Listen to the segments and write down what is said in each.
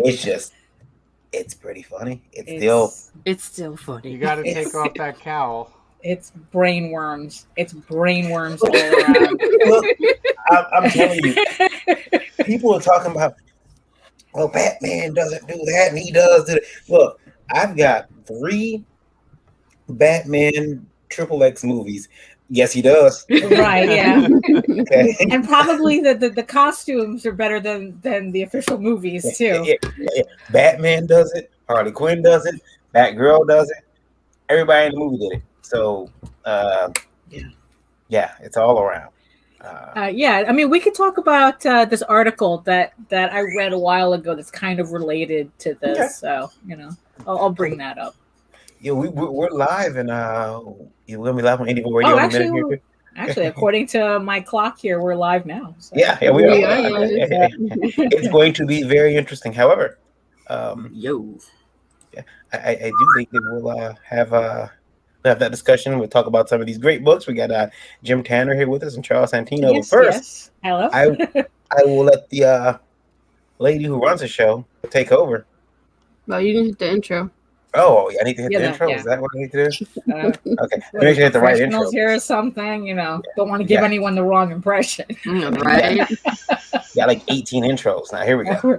It's pretty funny. It's still funny. You got to take off that cowl. It's brainworms. It's brainworms all around. Look, I'm telling you, people are talking about, well, Batman doesn't do that, and he does it. Look, I've got 3 Batman XXX movies. Yes, he does. Right, yeah. Okay. And probably the costumes are better than the official movies, too. Yeah. Batman does it. Harley Quinn does it. Batgirl does it. Everybody in the movie did it. So, yeah, it's all around. Yeah, I mean, we could talk about this article that I read a while ago that's kind of related to this. Okay. So, I'll bring that up. Yeah, we're live, and we're gonna be live on Indie Radio in a minute here. Actually, according to my clock here, we're live now. So. Yeah, we are. It's going to be very interesting. However, yeah, I do think that we'll have that discussion. We'll talk about some of these great books. We got Jim Tanner here with us and Charles Santino. Yes, but first, yes. Hello. I will let the lady who runs the show take over. Well, you can hit the intro. Oh, I need to hit the intro. Yeah. Is that what I need to do? Okay, make sure I hit the right intro. Here or something, don't want to give anyone the wrong impression. Right? Got like 18 intros. Now here we go.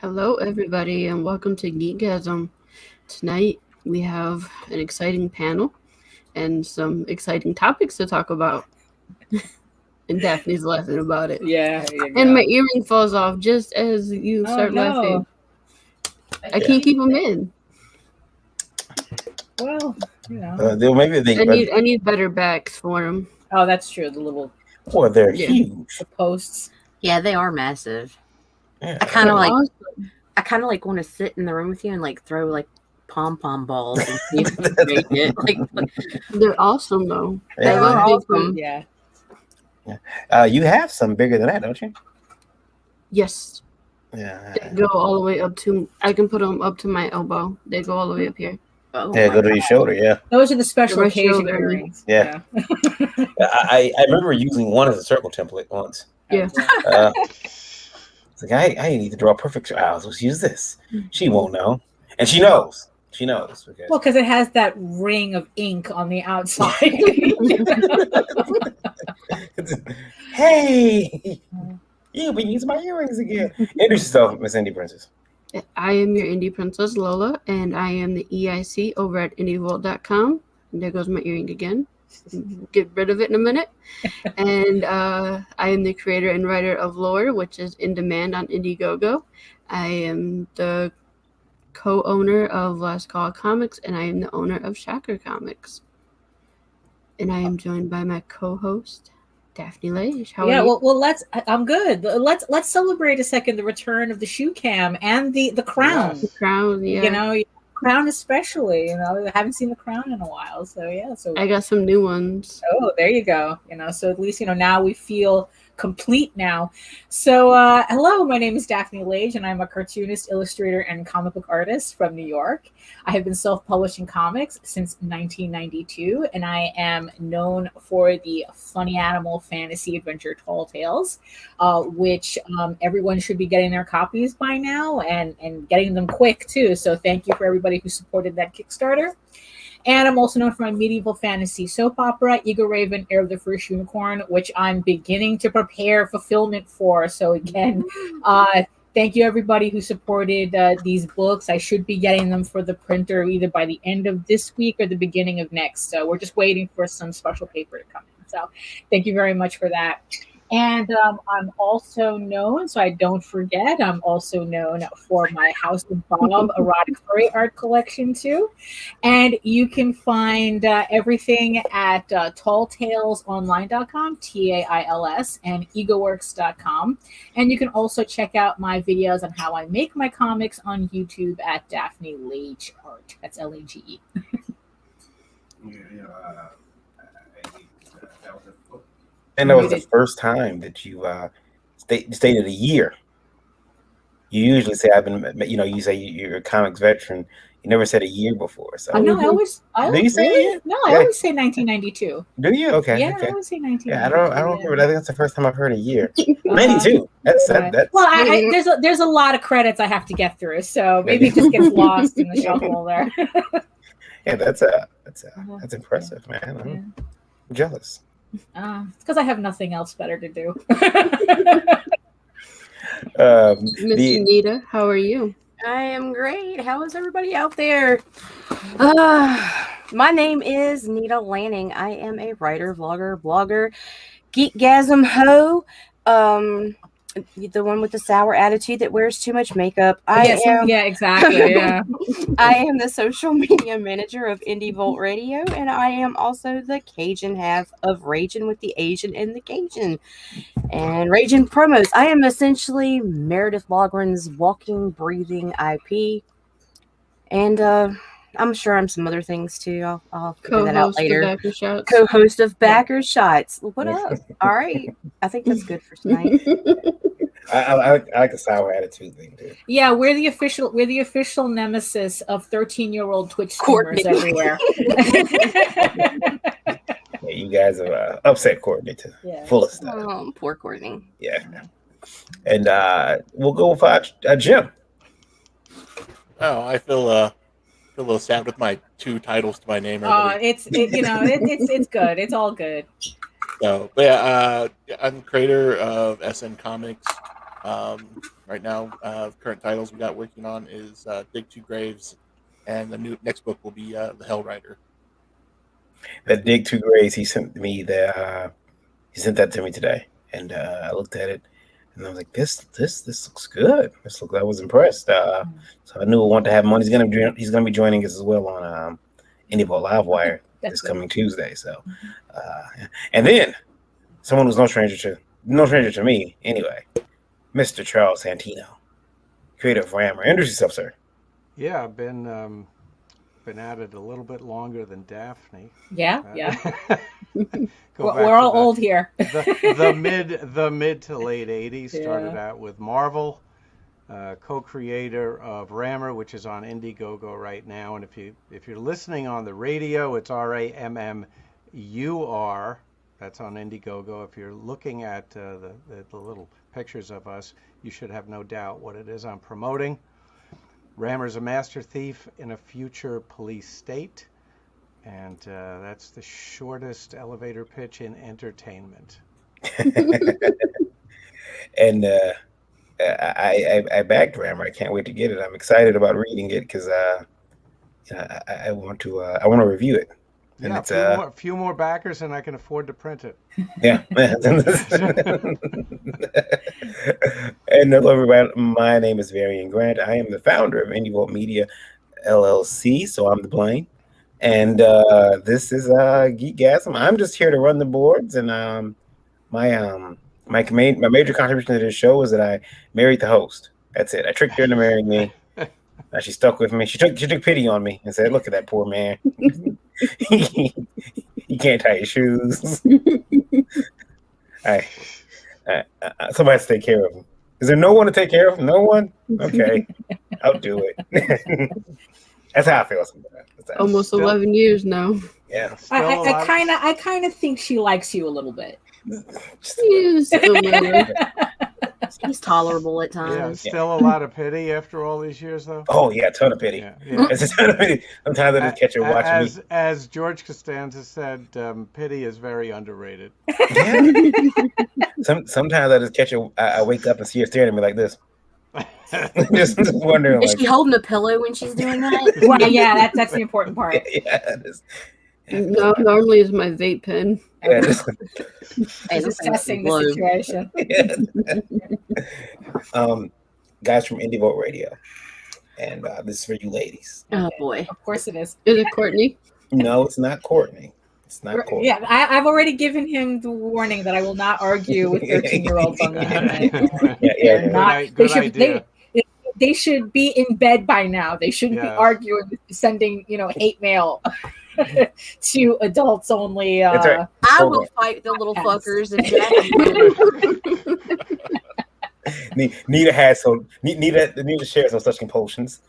Hello, everybody, and welcome to Geekgasm. Tonight we have an exciting panel and some exciting topics to talk about. And Daphne's laughing about it. Yeah. And my earring falls off just as you start laughing. I can't keep them in. Well, maybe I need better backs for them. Oh, that's true. The little. Boy, they're huge. The posts. Yeah, they are massive. Yeah. I kind of like want to sit in the room with you and like throw like pom-pom balls and see if you can make it. They're awesome though. Yeah. I love awesome. Yeah. You have some bigger than that, don't you? Yes. Yeah. They go all the way up to. I can put them up to my elbow. They go all the way up here. Oh, yeah, go to your shoulder. Yeah. Those are the special occasion earrings. Yeah. I remember using one as a circle template once. Yeah. It's like I need to draw perfect. Let's use this. She won't know, and she knows. She knows. Because it has that ring of ink on the outside. Hey, you've been using my earrings again. Introduce yourself, Miss Indie Princess. I am your Indie Princess, Lola, and I am the EIC over at indievolt.com. And there goes my earring again. Get rid of it in a minute. And I am the creator and writer of Lore, which is in demand on Indiegogo. I am the co-owner of Last Call Comics, and I am the owner of Shocker Comics. And I am joined by my co-host, Daphne Lage. How are you? Well, I'm good. Let's celebrate a second the return of the shoe cam and the crown. The crown, yeah. Crown especially, I haven't seen the crown in a while. So yeah. So I got some new ones. Oh, there you go. So at least now we feel complete now. So hello, my name is Daphne Lage, and I'm a cartoonist, illustrator, and comic book artist from New York. I have been self-publishing comics since 1992, and I am known for the funny animal fantasy adventure Tall Tales, which everyone should be getting their copies by now and getting them quick too. So thank you for everybody who supported that Kickstarter. And I'm also known for my medieval fantasy soap opera, Eagle Raven, Heir of the First Unicorn, which I'm beginning to prepare fulfillment for. So again, thank you everybody who supported these books. I should be getting them for the printer either by the end of this week or the beginning of next. So we're just waiting for some special paper to come in. So thank you very much for that. And I'm also known, so I don't forget, I'm also known for my House of Bob erotic furry art collection too. And you can find everything at talltalesonline.com, TAILS, and egoworks.com. And you can also check out my videos on how I make my comics on YouTube at Daphne Lage Art. That's Lage. And that was the first time that you stated a year. You usually say I've been, you say you're a comics veteran. You never said a year before. So I know. I always Do you say really? it? No, I Yeah. always say 1992. do you? Okay. Yeah, Okay. I always say Yeah, 1992. I don't remember. I think that's the first time I've heard a year. Uh-huh. 92. That's Right. that's Well, there's a lot of credits I have to get through, so maybe it just gets lost in the shuffle there. yeah, that's impressive, man. I'm jealous. It's because I have nothing else better to do. Miss The Anita, how are you? I am great. How is everybody out there? My name is Nita Lanning. I am a writer, vlogger, blogger, Geekgasm ho. The one with the sour attitude that wears too much makeup. Yeah, exactly. Yeah. I am the social media manager of Indie Volt Radio, and I am also the Cajun half of Ragin' with the Asian and the Cajun. And Ragin' Promos. I am essentially Meredith Logren's walking, breathing IP. And I'm sure I'm some other things too. I'll figure that out Co-host of later. Backer Shots. Co-host of Backer Shots. What up? All right. I think that's good for tonight. I like the sour attitude thing too. Yeah, we're the official nemesis of 13-year-old Twitch streamers Courtney. everywhere. Yeah, you guys have upset Courtney too. Yeah. Full of stuff. Oh, poor Courtney. Yeah. And we'll go with Jim. Oh, I feel a little sad with my 2 titles to my name. It's good. It's all good. So, but yeah, I'm creator of SN Comics. Right now, current titles we got working on is Dig Two Graves, and the next book will be The Hell Rider. That Dig Two Graves, he sent that to me today, and I looked at it, and I was like, "This looks good. I was impressed." So I knew I wanted to have him on. He's gonna be joining us as well on Indie Volt Livewire this coming Tuesday. So, and then someone who's no stranger to me anyway, Mr. Charles Santino, creator of Rammer. Introduce yourself, sir. Yeah, I've been at it a little bit longer than Daphne. Yeah. We're all old here. the mid to late 80s. Started out with Marvel, co-creator of Rammer, which is on Indiegogo right now. And if you're listening on the radio, it's RAMMUR. That's on Indiegogo. If you're looking at the little pictures of us, you should have no doubt what it is I'm promoting. Rammer's a master thief in a future police state, and that's the shortest elevator pitch in entertainment. And I backed Rammer. I can't wait to get it. I'm excited about reading it because I want to review it. And Yeah, it's a few more backers, and I can afford to print it. yeah. And hello, everybody. My name is Varian Grant. I am the founder of Indie Volt Media LLC, so I'm the blame. And this is Geekgasm. I'm just here to run the boards, and my major contribution to this show is that I married the host. That's it. I tricked her into marrying me. Now she stuck with me. She took pity on me and said, "Look at that poor man. He can't tie his shoes." Somebody has to take care of him. Is there no one to take care of him? No one? Okay, I'll do it. That's how I feel sometimes. Almost 11 years now. Yeah. I kind of think she likes you a little bit. Yes, a little. He's tolerable at Yeah, times. still a lot of pity after all these years, though. Oh yeah, a ton of pity. Yeah. It's a ton of pity. Sometimes I just catch her watching me. As George Costanza said, pity is very underrated. Yeah. Sometimes I just catch her. I wake up and see her staring at me like this. just wondering. Is she holding a pillow when she's doing that? Well, yeah, that's the important part. Yeah. No, normally it's my vape pen. Yeah, Hey, Just assessing the situation. Guys from Indie Volt Radio, and this is for you ladies. Oh boy. Of course it is. Is it Courtney? No, it's not Courtney. It's not Courtney. Yeah, I've already given him the warning that I will not argue with 13-year-olds on the internet. Yeah. Good idea. They should be in bed by now. They shouldn't be arguing, sending hate mail to adults only. That's right. I will fight the little fuckers if Nita shares no such compulsions.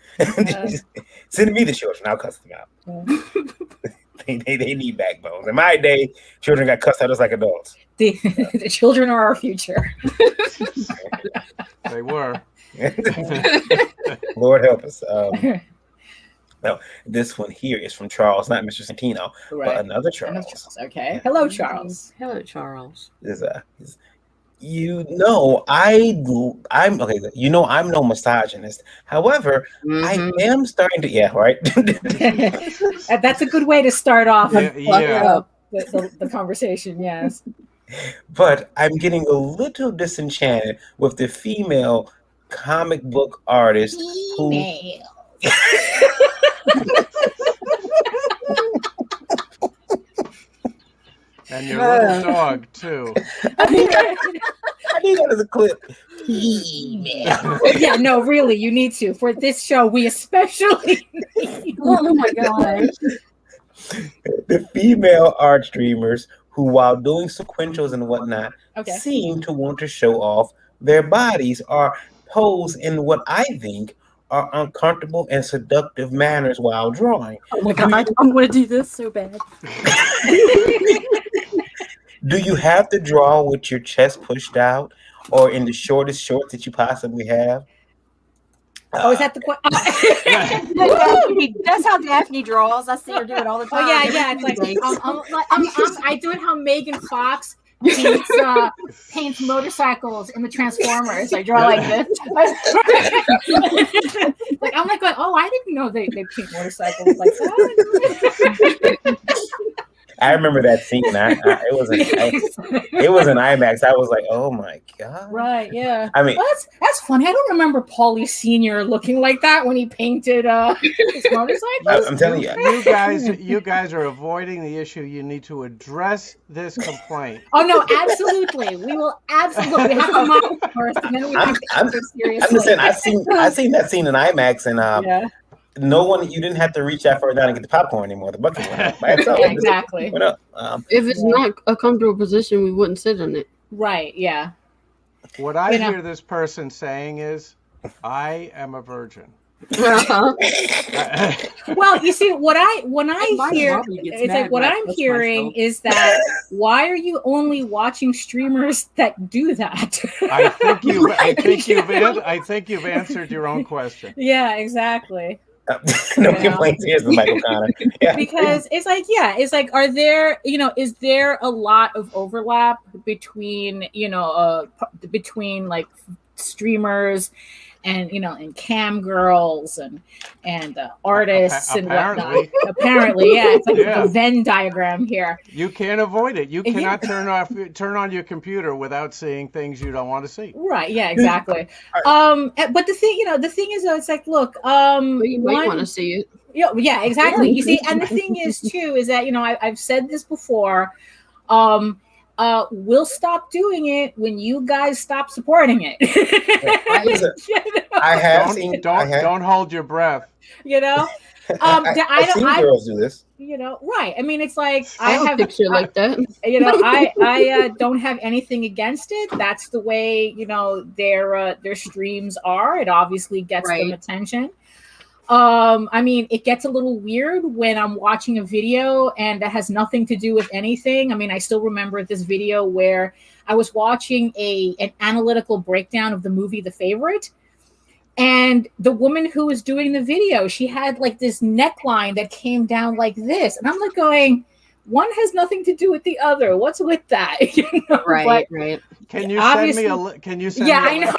Send me the children. I'll cuss them out. They need backbones. In my day, children got cussed out just like adults. The children are our future. They were. Lord help us. No, this one here is from Charles, not Mr. Santino, but another Charles. Okay. Hello, Charles. Hello, Charles. I'm okay. I'm no misogynist. However, I am starting to. Yeah, right. That's a good way to start off Yeah. the conversation. Yes. But I'm getting a little disenchanted with the female comic book artist who. And your little dog too. I need that as a clip. Yeah, no, really, you need to. For this show, we especially need. Oh my gosh. The female art streamers who, while doing sequentials and whatnot, seem to want to show off their bodies or pose in what I think are uncomfortable and seductive manners while drawing. Oh my god, I'm going to do this so bad. Do you have to draw with your chest pushed out or in the shortest shorts that you possibly have? Is that the question? That's how Daphne draws. I see her do it all the time. Oh yeah. It's like I do it how Megan Fox paints motorcycles in the Transformers. I draw like this. Like I'm like going, oh, I didn't know they paint motorcycles like that. I remember that scene. It was an IMAX. I was like, "Oh my god!" Right? Yeah. I mean, that's funny. I don't remember Paulie Senior looking like that when he painted his motorcycle. I'm telling you, you guys are avoiding the issue. You need to address this complaint. Oh no, absolutely. We will absolutely have to mock it first, and then we can take it seriously. I'm just saying, I seen that scene in IMAX, and you didn't have to reach out further down and get the popcorn anymore. The bucket went up by itself. Exactly. Went up. If it's not a comfortable position, we wouldn't sit in it. Right. Yeah. What I hear this person saying is, "I am a virgin." Well, you see, what I'm hearing is that why are you only watching streamers that do that? I think you've answered your own question. Yeah, exactly. No complaints. Here's the Michael Connor. Yeah. Because it's like, is there a lot of overlap between, between like streamers and and cam girls and artists and whatnot. Apparently, yeah, it's like a Venn diagram here. You can't avoid it. You cannot turn on your computer without seeing things you don't want to see. Right? Yeah, exactly. But the thing is, though, it's like, look, you might want to see it. Yeah, exactly. You see, and the thing is too is that I've said this before. We'll stop doing it when you guys stop supporting it. Don't hold your breath. I've seen girls do this. Right. I mean, it's like I have a picture like that. I don't have anything against it. That's the way their streams are. It obviously gets them attention. I mean, it gets a little weird when I'm watching a video and that has nothing to do with anything. I mean, I still remember this video where I was watching an analytical breakdown of the movie The Favorite. And the woman who was doing the video, she had like this neckline that came down like this. And I'm like going, one has nothing to do with the other. What's with that? Right. Can you send me a? Can you send? Yeah, me I know.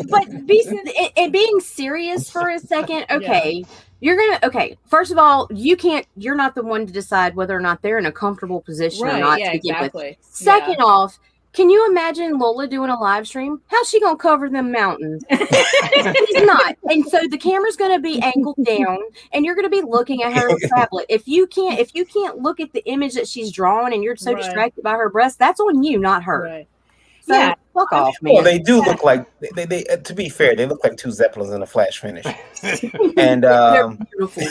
but being serious for a second, okay. Yeah. You're gonna first of all, you're not the one to decide whether or not they're in a comfortable position or not to begin with. Second off, can you imagine Lola doing a live stream? How's she gonna cover them mountains? She's not. And so the camera's gonna be angled down and you're gonna be looking at her tablet. If you can't look at the image that she's drawn and you're so distracted by her breasts, that's on you, not her. Right. So fuck off, man. Well, they do look like they to be fair, they look like two Zeppelins in a flash finish. And they're beautiful.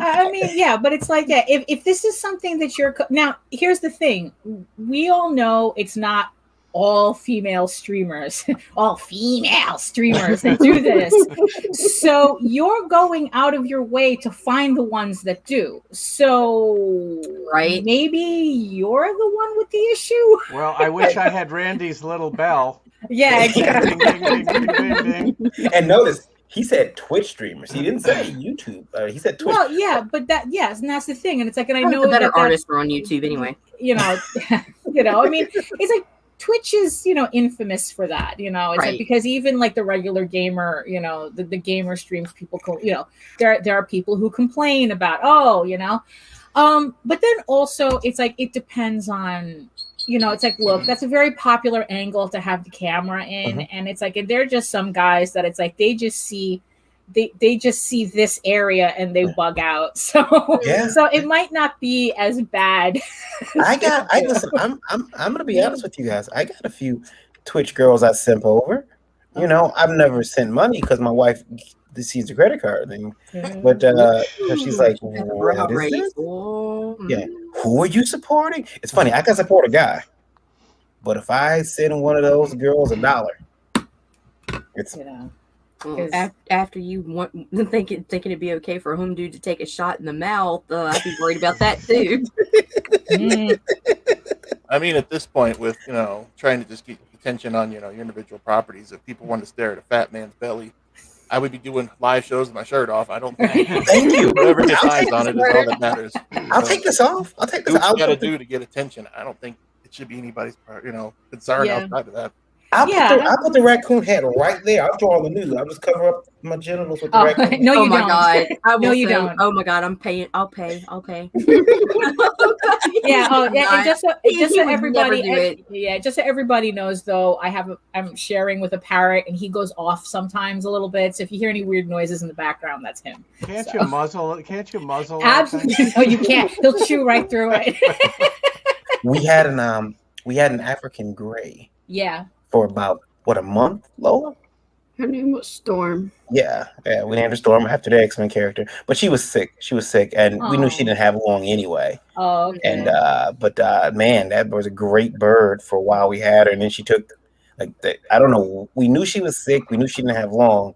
I mean, yeah, but it's like that. If this is something that now, here's the thing. We all know it's not all female streamers, all female streamers that do this. So you're going out of your way to find the ones that do. So Right. maybe you're the one with the issue. Well, I wish I had Randy's little bell. Yeah, exactly. Ding, ding, ding, ding, ding, ding. And notice he said Twitch streamers. He didn't say YouTube. He said Twitch. Well, yeah, but and that's the thing. And it's like, and I Some of know the better that that's, artists are on YouTube anyway. you know, I mean, it's like Twitch is, infamous for that, it's like, Right. because even like the regular gamer, the gamer streams, people, there are people who complain about, but then also it's like, it depends on, it's like, look, that's a very popular angle to have the camera in. Mhm. And it's like, and they're just some guys that it's like, they just see this area and they bug out. So, Yeah. so it might not be as bad. Listen, I'm gonna be honest with you guys. I got a few Twitch girls I simp over. I've never sent money because my wife sees the credit card thing. But she's like, what is this? Yeah. Who are you supporting? It's funny, I can support a guy. But if I send one of those girls $1, it's After you want thinking it'd be okay for a home dude to take a shot in the mouth, I'd be worried about that too. I mean, at this point, with trying to just get attention on your individual properties, if people want to stare at a fat man's belly, I would be doing live shows with my shirt off. I don't think Thank you. whoever gets eyes on it is all that matters. I'll take this off. I'll take this Do what off. you got to do to get attention. I don't think it should be anybody's concern outside of that. I'll put the raccoon head right there. I'll draw on the news. I'll just cover up my genitals with the raccoon. No, you Oh my don't. god! I will No, you say, don't. Oh my god! I'm paying. I'll pay. Yeah. Oh, yeah. And just so He would everybody, never do it. just so everybody knows, though, I'm sharing with a parrot, and he goes off sometimes a little bit. So if you hear any weird noises in the background, that's him. Can't you muzzle that thing? Absolutely, no, you can't. He'll chew right through it. We had an African gray Yeah. for about a month, Lola? Her name was Storm. Yeah, we named her Storm after the X-Men character. But she was sick. And we knew she didn't have long anyway. Oh, okay. And man, that was a great bird for a while we had her. And then she took I don't know. We knew she was sick. We knew she didn't have long.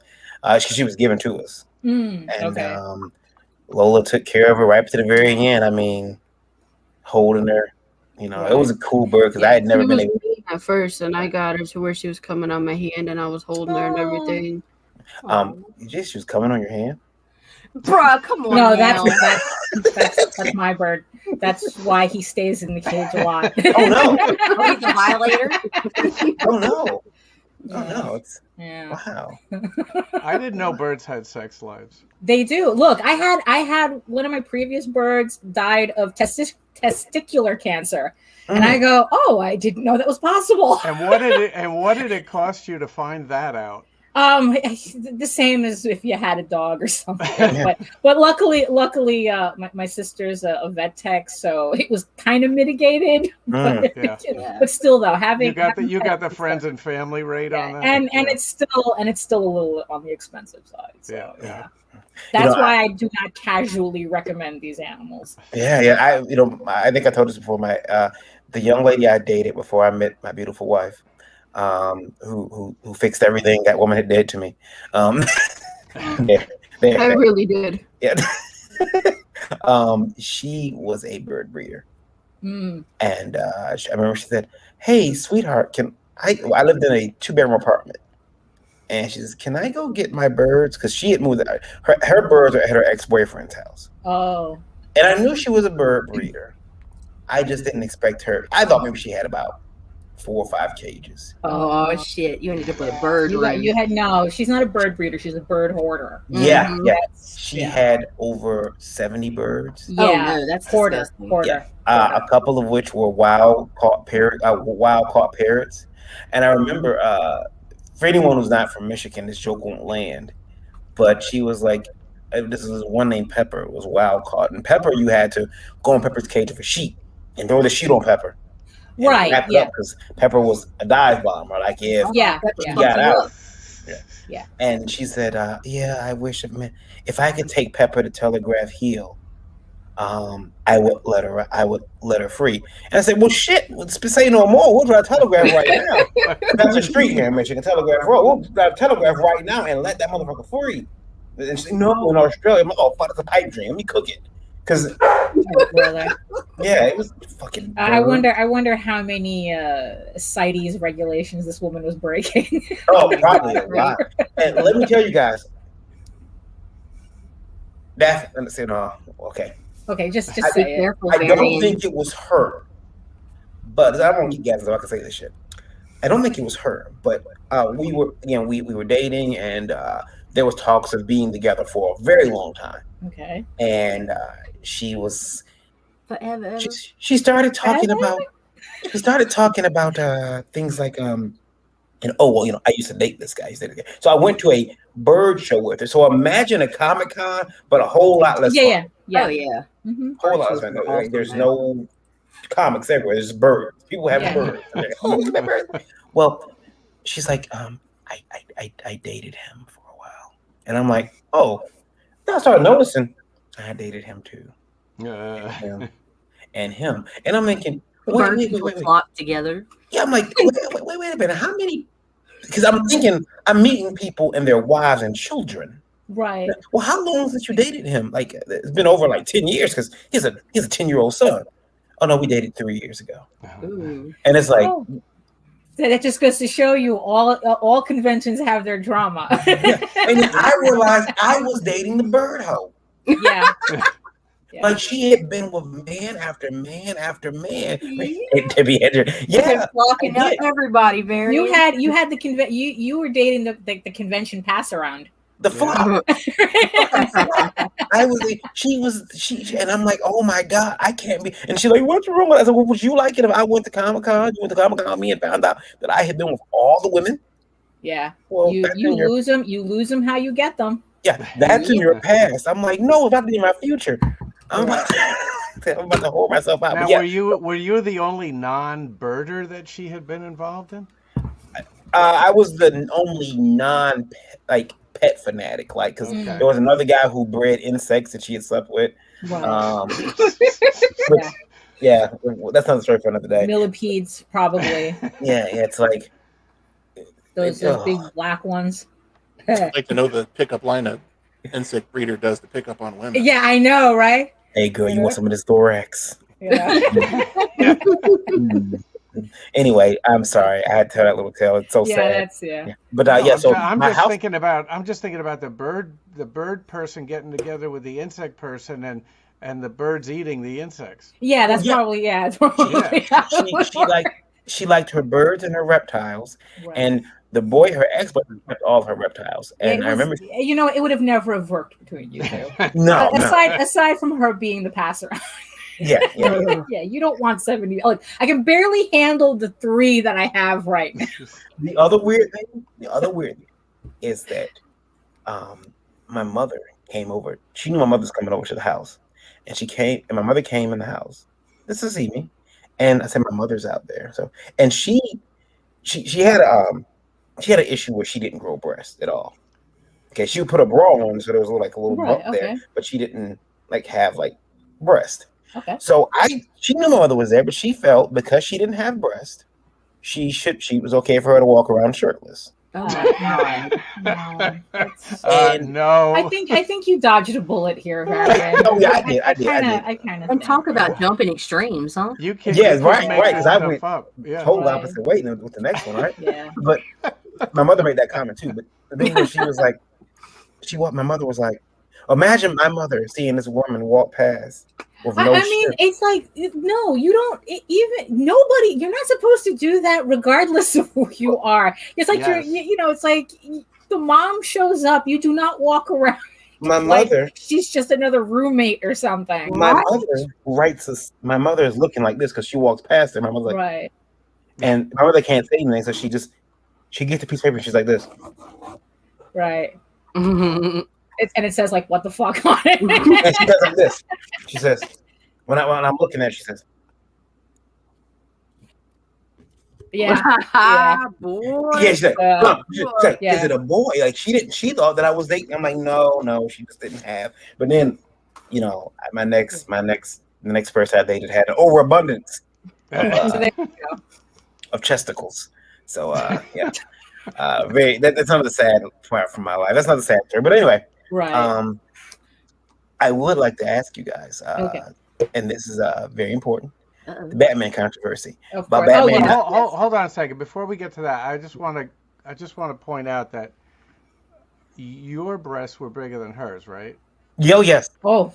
She was given to us. And Okay. Lola took care of her right up to the very end. I mean, holding her. It was a cool bird because I had never been able to. At first, and I got her to where she was coming on my hand, and I was holding her and everything. She was coming on your hand. Bruh, come on. No, now. that's my bird. That's why he stays in the cage a lot. Oh no! Oh, he's a violator. Oh no! Oh no! It's Yeah. wow. I didn't know birds had sex lives. They do. Look, I had one of my previous birds died of testicular cancer. And I go, oh, I didn't know that was possible. And what did it cost you to find that out? The same as if you had a dog or something. But luckily, my sister's a vet tech, so it was kind of mitigated. But, but still, though, you got the friends and family rate on that, and it's still a little on the expensive side. So, yeah. That's why I do not casually recommend these animals. Yeah. I think I told this before. The young lady I dated before I met my beautiful wife, who fixed everything that woman had did to me. I really did. Yeah. She was a bird breeder, and I remember she said, "Hey, sweetheart, I lived in a 2-bedroom apartment." And she says, "Can I go get my birds?" Because she had moved. Her birds are at her ex-boyfriend's house. Oh. And I knew she was a bird breeder. I just didn't expect her. I thought maybe she had about 4 or 5 cages. Oh shit! You ended up with a bird. No. She's not a bird breeder. She's a bird hoarder. Yeah, Mhm. yeah. She had over 70 birds. Oh no, that's hoarder. disgusting. A couple of which were wild caught parrots. And I remember, for anyone who's not from Michigan, this joke won't land. But she was like, this is one named Pepper. It was wild caught. And Pepper, you had to go in Pepper's cage with a sheet and throw the sheet on Pepper. Right. Yeah. Because Pepper was a dive bomber. Like, Yeah. she got out. Yeah. And she said, I wish if I could take Pepper to Telegraph Hill I would let her free. And I said, well, shit, say no more. We'll drive telegraph right now. That's the street here in Michigan, Telegraph Road. We'll drive telegraph right now and let that motherfucker free. And she said, no, in Australia. I'm like, oh, fuck, it's a pipe dream. Let me cook it. Because, yeah, it was fucking. I wonder how many CITES regulations this woman was breaking. Oh, probably a lot. And let me tell you guys, okay. Okay, just Be say it. careful, I don't Marion. think it was her, but I don't geek guys, so I can say this shit. I don't think it was her, but we were dating, and there was talks of being together for a very long time. Okay. And she was Forever. she started talking about things like I used to date this guy. So I went to a bird show with her. So imagine a Comic-Con, but a whole lot less. Yeah. Oh yeah. Mm-hmm. Whole lot less. Like, there's no comics everywhere. There's birds. People have birds. Oh, look at that bird. Well, she's like, I dated him for a while, and I'm like, oh. Then I started noticing I dated him too, and him, and I'm thinking, wait. Flock together. Yeah, I'm like, wait a minute. How many? Because I'm thinking I'm meeting people and their wives and children. Right. Well, how long since you dated him? Like, it's been over like 10 years because he's a 10-year-old son. Oh no, we dated 3 years ago. Ooh. And it's like, that just goes to show you all conventions have their drama. yeah. And then I realized I was dating the bird hoe. Yeah. Like she had been with man after man after man. To be yeah, Flocking up everybody, Mary. You had the you were dating the convention pass around. The flop. She and I'm like, oh my God, I can't be. And she's like, what's wrong with it? I said, well, would you like it if I went to Comic-Con? You went to Comic-Con with me and found out that I had been with all the women? Yeah. Well, you lose them how you get them. Yeah, that's in your past. I'm like, no, it's about to be my future. I'm about to hold myself out. Now, yeah. were you the only non-birder that she had been involved in? I was the only pet fanatic, because there was another guy who bred insects that she had slept with. Wow. Yeah, that's not a story for another day. Millipedes, probably. Yeah, it's like those big black ones. I'd like to know the pickup line a insect breeder does to pick up on women. Yeah, I know, right? Hey, girl, you want some of this thorax? Yeah. Anyway, I'm sorry. I had to tell that little tale. It's so sad. Yeah. But So I'm just thinking about the bird person getting together with the insect person and the birds eating the insects. Yeah, that's probably she liked her birds and her reptiles, and the boy, her ex-boyfriend, kept all of her reptiles. And I remember, it would have never worked between you two. No. Aside from her being the passer. Yeah. You don't want 70. Like, I can barely handle the 3 that I have right now. The other weird thing is that my mother came over. She knew my mother's coming over to the house, and my mother came in the house just to see me. And I said, my mother's out there. So, and she had an issue where she didn't grow breasts at all. Okay, she would put a bra on, so there was a little bump there, but she didn't have breast. Okay. So she knew my mother was there, but she felt because she didn't have breast, she was okay for her to walk around shirtless. Oh my God. No. I think you dodged a bullet here, Marion. Oh yeah, I did. I kind of. And talk about jumping extremes, huh? You can. Right. Because I went whole opposite way with the next one, right? Yeah. But my mother made that comment too. But the thing was, she was like, my mother was like, imagine my mother seeing this woman walk past. It's like, no, you don't nobody, you're not supposed to do that regardless of who you are. It's like, it's like the mom shows up, you do not walk around. My mother, she's just another roommate or something. My mother is looking like this because she walks past her. My mother's like, right. And my mother can't say anything, so she gets a piece of paper and she's like this. Right. And it says like what the fuck on it. And she does like this. She says, when I'm looking at it, she says, boy. Yeah, she's like, is it a boy? Like she thought that I was dating. I'm like, no, she just didn't have. But then the next person I dated had an overabundance of chesticles. So yeah, that's not the sad part from my life. That's not the sad story. But anyway, Right. I would like to ask you guys, Okay. and this is very important, Uh-oh. the Batman controversy. Of About course. Oh, Batman. yeah. Hold on a second. Before we get to that, I just want to point out that your breasts were bigger than hers, right? Yo, yes. Oh,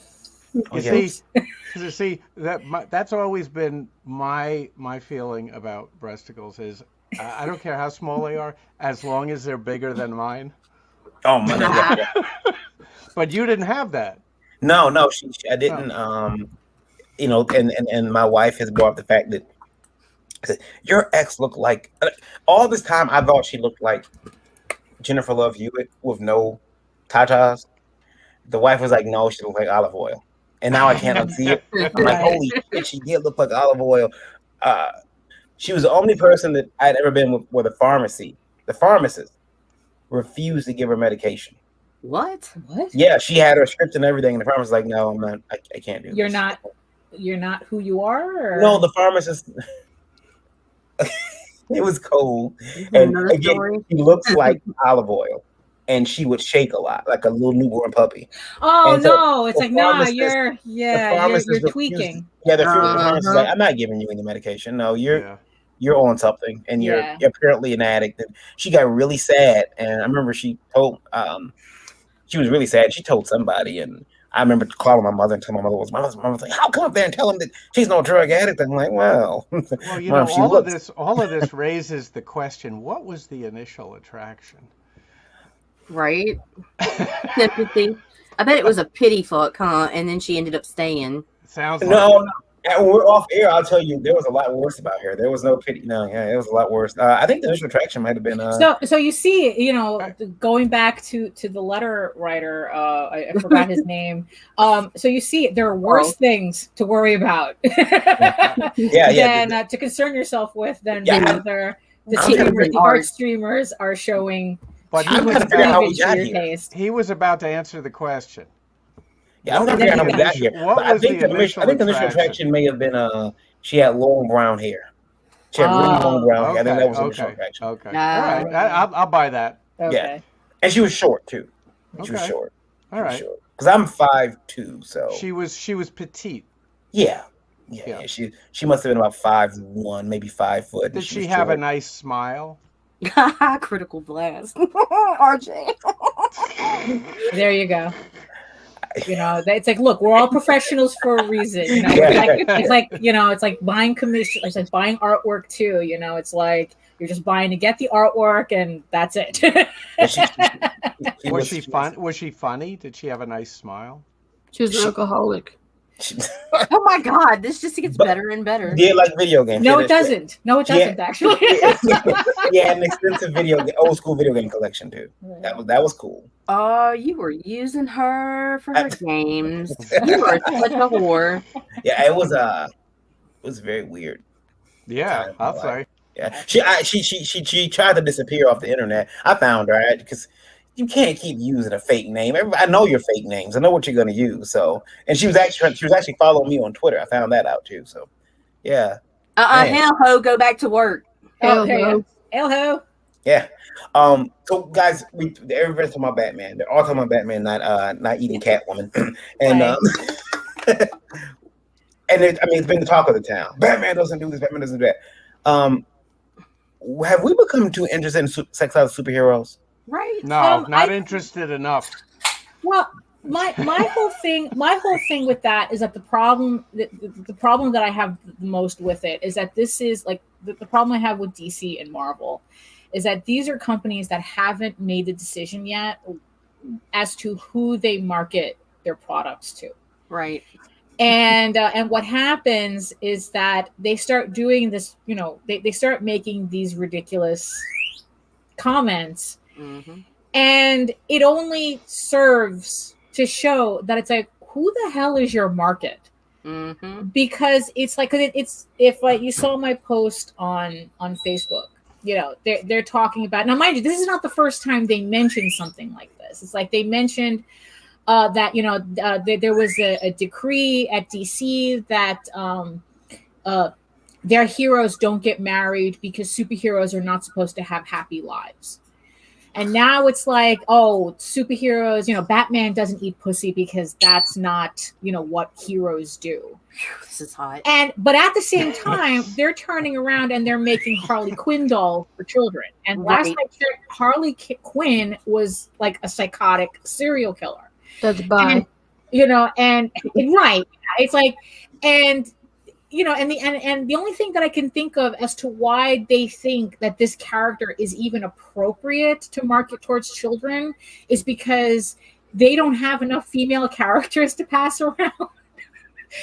You see that's always been my feeling about breasticles is I don't care how small they are as long as they're bigger than mine. Oh my God. But you didn't have that. No, I didn't. And my wife has brought up the fact that your ex looked like all this time. I thought she looked like Jennifer Love Hewitt with no tatas. The wife was like, no, she looked like olive oil. And now I can't unsee it. I'm like, holy shit, she did look like olive oil. She was the only person that I'd ever been with a pharmacy. The pharmacist refused to give her medication. What? Yeah, she had her script and everything, and the pharmacist was like, no, I'm not. I can't do you're this. You're not who you are? Or? No, the pharmacist. It was cold. And again, she looks like olive oil. And she would shake a lot, like a little newborn puppy. Oh, and so no. It's like, nah, you're tweaking. Yeah, the pharmacist is like, I'm not giving you any medication. No, you're on something, and you're apparently an addict. And she got really sad. And I remember she told, she was really sad. She told somebody, and I remember calling my mother and telling my mother was like, "How come up there and tell him that she's no drug addict?" I'm like, "Well, you know, all of this raises the question: what was the initial attraction?" Right? Sympathy. I bet it was a pity fuck, huh? And then she ended up staying. Sounds like no. When we're off air, I'll tell you there was a lot worse about her. There was no pity. No, yeah, it was a lot worse. I think the initial attraction might have been. So you see, you know, going back to the letter writer, I forgot his name. So you see, there are worse things to worry about than to concern yourself with than whether the art streamers are showing. But he was about to answer the question. Yeah, I'm trying to figure out how we got here. I think the initial attraction may have been she had long brown hair. She had really long brown hair. I think that was the initial attraction. Okay. All right. I'll buy that. Okay. Yeah. And she was short too. She was short. All right. Because I'm 5'2", so she was petite. Yeah. She must have been about 5'1", maybe 5 foot. Did she have a nice smile? Critical blast. RJ. There you go. You know, it's like, look, we're all professionals for a reason. You know, it's like buying commission. It's like buying artwork too. You know, it's like you're just buying to get the artwork, and that's it. Was she fun? Was she funny? Did she have a nice smile? She was an alcoholic. Oh my God! This just gets better and better. Yeah, like video games. No, it doesn't. No, it doesn't. Actually, yeah, an extensive old school video game collection too. That was cool. Oh, you were using her for her games. You were such a whore. Yeah, it was very weird. Yeah, I'll say. Yeah, she tried to disappear off the internet. I found her because. You can't keep using a fake name. I know your fake names. I know what you're going to use. So, and she was actually following me on Twitter. I found that out too. So, yeah. Hell ho, go back to work. Hell ho. Yeah. So guys, everybody's talking about Batman. They're all talking about Batman not eating Catwoman, and it's been the talk of the town. Batman doesn't do this. Batman doesn't do that. Have we become too interested in sexualized superheroes? Right. No, not interested enough. Well, my whole thing with that is that the problem that I have the most with it is that this is like the problem I have with DC and Marvel is that these are companies that haven't made the decision yet as to who they market their products to. Right. And what happens is that they start doing this, you know, they start making these ridiculous comments. Mm-hmm. And it only serves to show that it's like, who the hell is your market? Mm-hmm. Because it's like, it's if like you saw my post on Facebook, you know, they're talking about, now mind you, this is not the first time they mentioned something like this. It's like they mentioned that there was a decree at DC that their heroes don't get married because superheroes are not supposed to have happy lives. And now it's like, oh, superheroes, Batman doesn't eat pussy because that's not, what heroes do. This is hot. But at the same time, they're turning around and they're making Harley Quinn dolls for children. And last I checked, Harley Quinn was like a psychotic serial killer. That's bad. And right. It's like, and the only thing that I can think of as to why they think that this character is even appropriate to market towards children is because they don't have enough female characters to pass around.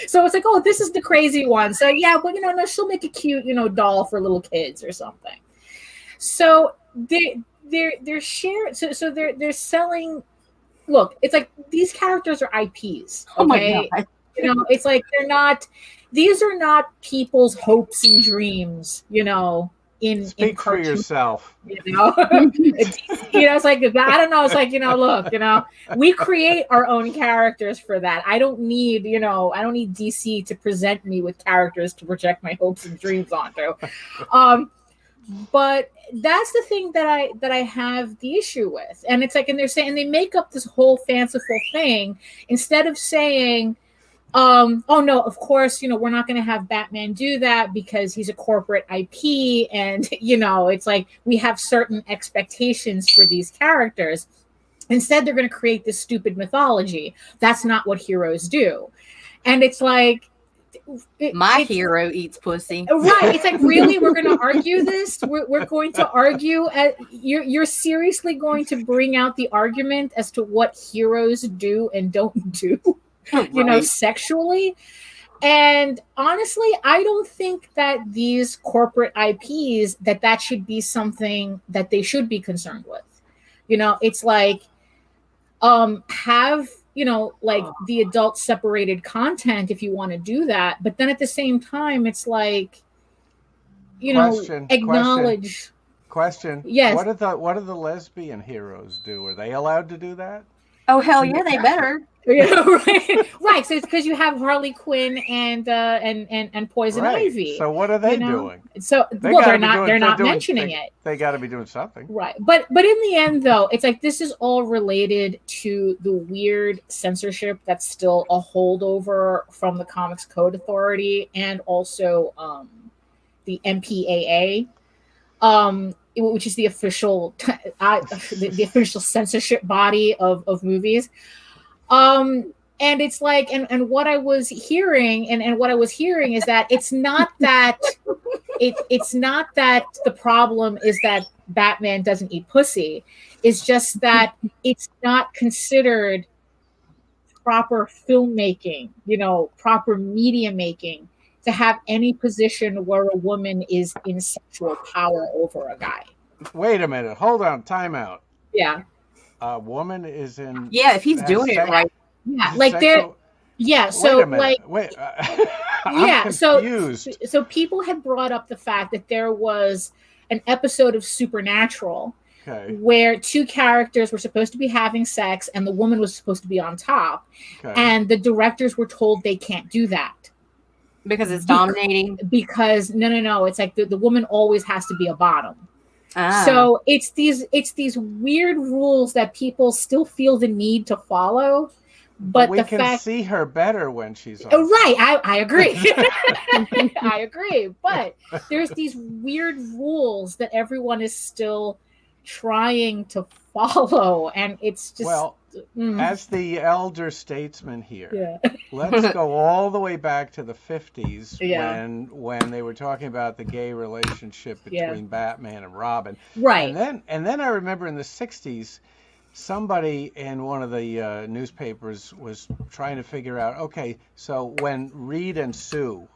So it's like, oh, this is the crazy one. So yeah, but no, she'll make a cute, doll for little kids or something. So they're sharing. So they're selling. Look, it's like these characters are IPs. Okay? Oh my God. It's like these are not people's hopes and dreams, Speak for yourself. It's like, I don't know. It's like, look, we create our own characters for that. I don't need DC to present me with characters to project my hopes and dreams onto. But that's the thing that I have the issue with. And it's like, and they're saying, and they make up this whole fanciful thing instead of saying, oh no, of course, we're not going to have Batman do that because he's a corporate IP. And, it's like we have certain expectations for these characters. Instead, they're going to create this stupid mythology. That's not what heroes do. And it's like, my hero eats pussy. Right. It's like, really? We're going to argue this? We're going to argue. You're seriously going to bring out the argument as to what heroes do and don't do? Right. Sexually. And honestly, I don't think that these corporate IPs that should be something that they should be concerned with. It's like have the adult separated content if you want to do that, but then at the same time it's like acknowledge question. Yes. What do the lesbian heroes do? Are they allowed to do that? Oh hell yeah, they better. Right. So it's because you have Harley Quinn and Poison Ivy. So what are they doing? So they're not mentioning it. They got to be doing something. Right. But in the end, though, it's like this is all related to the weird censorship that's still a holdover from the Comics Code Authority and also the MPAA. Which is the official the official censorship body of movies. And it's like, and what I was hearing, and what I was hearing is that it's not that it's not that the problem is that Batman doesn't eat pussy. It's just that it's not considered proper filmmaking, proper media making to have any position where a woman is in sexual power over a guy. Wait a minute. Hold on. Time out. Yeah. A woman is in. Yeah, if he's doing it right. Yeah, like they're. Yeah, so like. Wait. I'm confused. So people had brought up the fact that there was an episode of Supernatural where two characters were supposed to be having sex and the woman was supposed to be on top, and the directors were told they can't do that. Because it's dominating? Because no. It's like the woman always has to be a bottom. So it's these weird rules that people still feel the need to follow. But we can see her better when she's on. Right. I agree. I agree. But there's these weird rules that everyone is still trying to follow. And it's just... Well, as the elder statesman here, let's go all the way back to the 50s when they were talking about the gay relationship between Batman and Robin. Right. And then I remember in the 60s, somebody in one of the newspapers was trying to figure out, okay, so when Reed and Sue,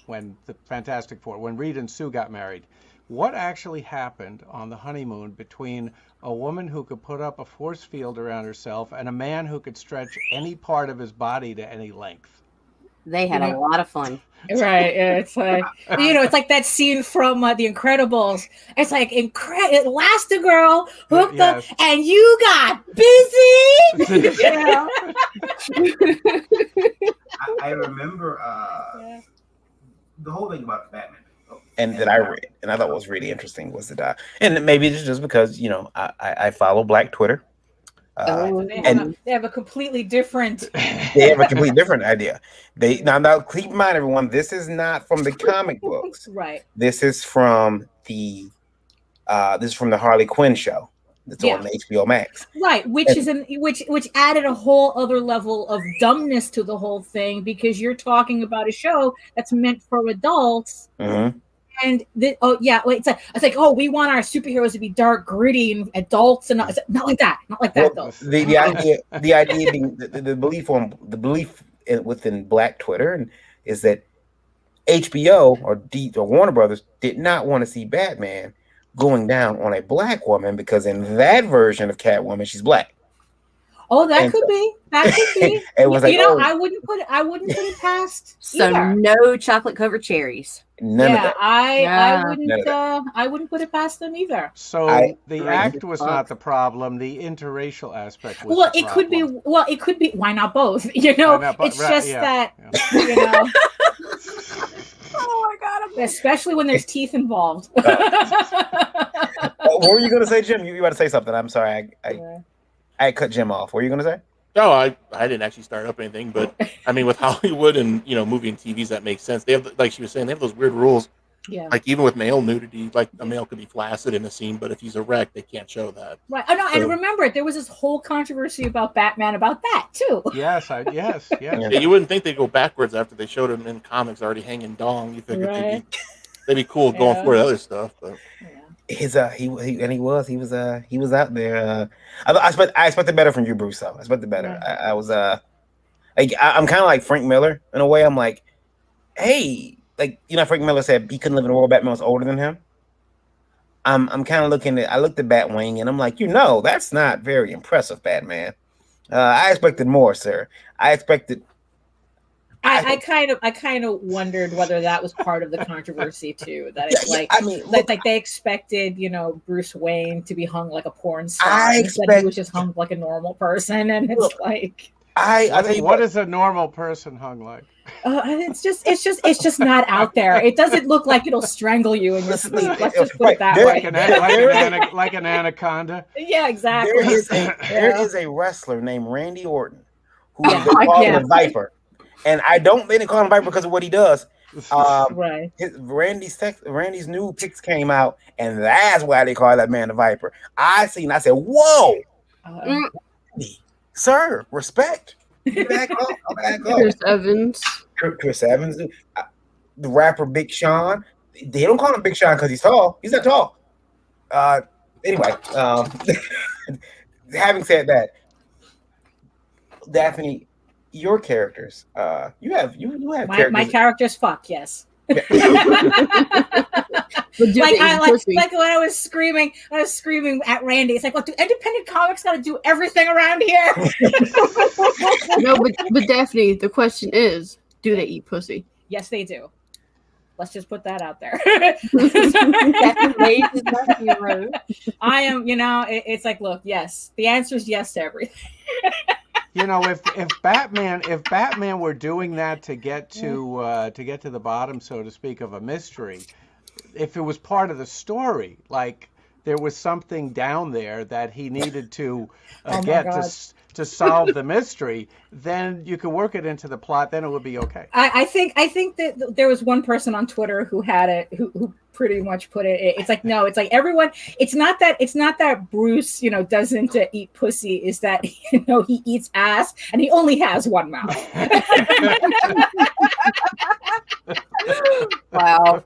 when the Fantastic Four, when Reed and Sue got married, what actually happened on the honeymoon between a woman who could put up a force field around herself and a man who could stretch any part of his body to any length? They had You a know? lot of fun. Right. Yeah, it's like it's like that scene from The Incredibles. It's like Elastigirl hooked up, Yes. and you got busy. Yeah. I remember Yeah. the whole thing about Batman, and that I read, and I thought was really interesting was that, and maybe it's just because I follow Black Twitter. Oh, They have a completely different. They have a completely different idea. Now keep in mind, everyone, this is not from the comic books. Right. This is from the Harley Quinn show that's on HBO Max. Right, which added a whole other level of dumbness to the whole thing, because you're talking about a show that's meant for adults. Mm-hmm. And it's like, oh, we want our superheroes to be dark, gritty, and adults, and not like that, though. The idea being the belief within Black Twitter is that HBO or Warner Brothers did not want to see Batman going down on a black woman, because in that version of Catwoman, she's black. Oh, that could be. It was like, I wouldn't put it past. So either. no chocolate covered cherries. None of that. I wouldn't put it past them either. So the act was not the problem. The interracial aspect was the problem. It could be. Why not both? It's just that. Oh my God! Especially when there's teeth involved. What were you going to say, Jim? You about to say something? I'm sorry. I cut Jim off. What were you going to say? No, I didn't actually start up anything, but I mean, with Hollywood and movie and TVs, that makes sense. They have, like she was saying, they have those weird rules. Yeah. Like even with male nudity, like a male could be flaccid in a scene, but if he's erect, they can't show that. Right. Oh no, and remember, there was this whole controversy about Batman about that too. Yes. Yeah, you wouldn't think they'd go backwards after they showed him in comics already hanging dong. You figured they'd be cool going for other stuff, but. He was out there. I expected better from you, Bruce. Though I expected better. Yeah. I'm kind of like Frank Miller in a way. I'm like, hey, Frank Miller said he couldn't live in a world Batman was older than him. I'm kind of looking at. I looked at Batwing and I'm like, that's not very impressive, Batman. I expected more, sir. I kind of wondered whether that was part of the controversy too. That it's they expected, Bruce Wayne to be hung like a porn star, instead he was just hung like a normal person, and it's like. What is a normal person hung like? It's just not out there. It doesn't look like it'll strangle you in your sleep. Let's just put it that way. Like an anaconda. Yeah, exactly. There is a wrestler named Randy Orton who they call him the Viper. And they didn't call him Viper because of what he does. Right. Randy's new pics came out, and that's why they call that man the Viper. I said, whoa, sir, respect. Back up. Chris Evans. Chris Evans. The rapper Big Sean. They don't call him Big Sean because he's tall. He's not tall. Anyway, having said that, Daphne, your characters, you have characters. My characters fuck, yes. Yeah. like when I was screaming at Randy. It's like, what, do independent comics got to do everything around here? No, but Daphne, the question is, do they eat pussy? Yes, they do. Let's just put that out there. I am, it's like, look, yes. The answer is yes to everything. If Batman were doing that to get to the bottom, so to speak, of a mystery, if it was part of the story, like there was something down there that he needed to get to solve the mystery, then you could work it into the plot. Then it would be okay. I think that there was one person on Twitter who had it, who pretty much put it. It's like, no, it's like everyone. It's not that Bruce, doesn't eat pussy. Is that he eats ass and he only has one mouth. Wow.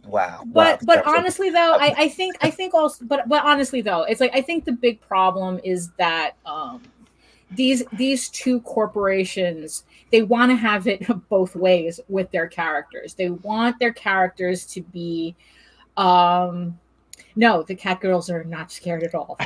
Wow. But honestly though, I think also, but honestly though, it's like, I think the big problem is that these two corporations, they want to have it both ways with their characters. They want their characters to be no, the cat girls are not scared at all.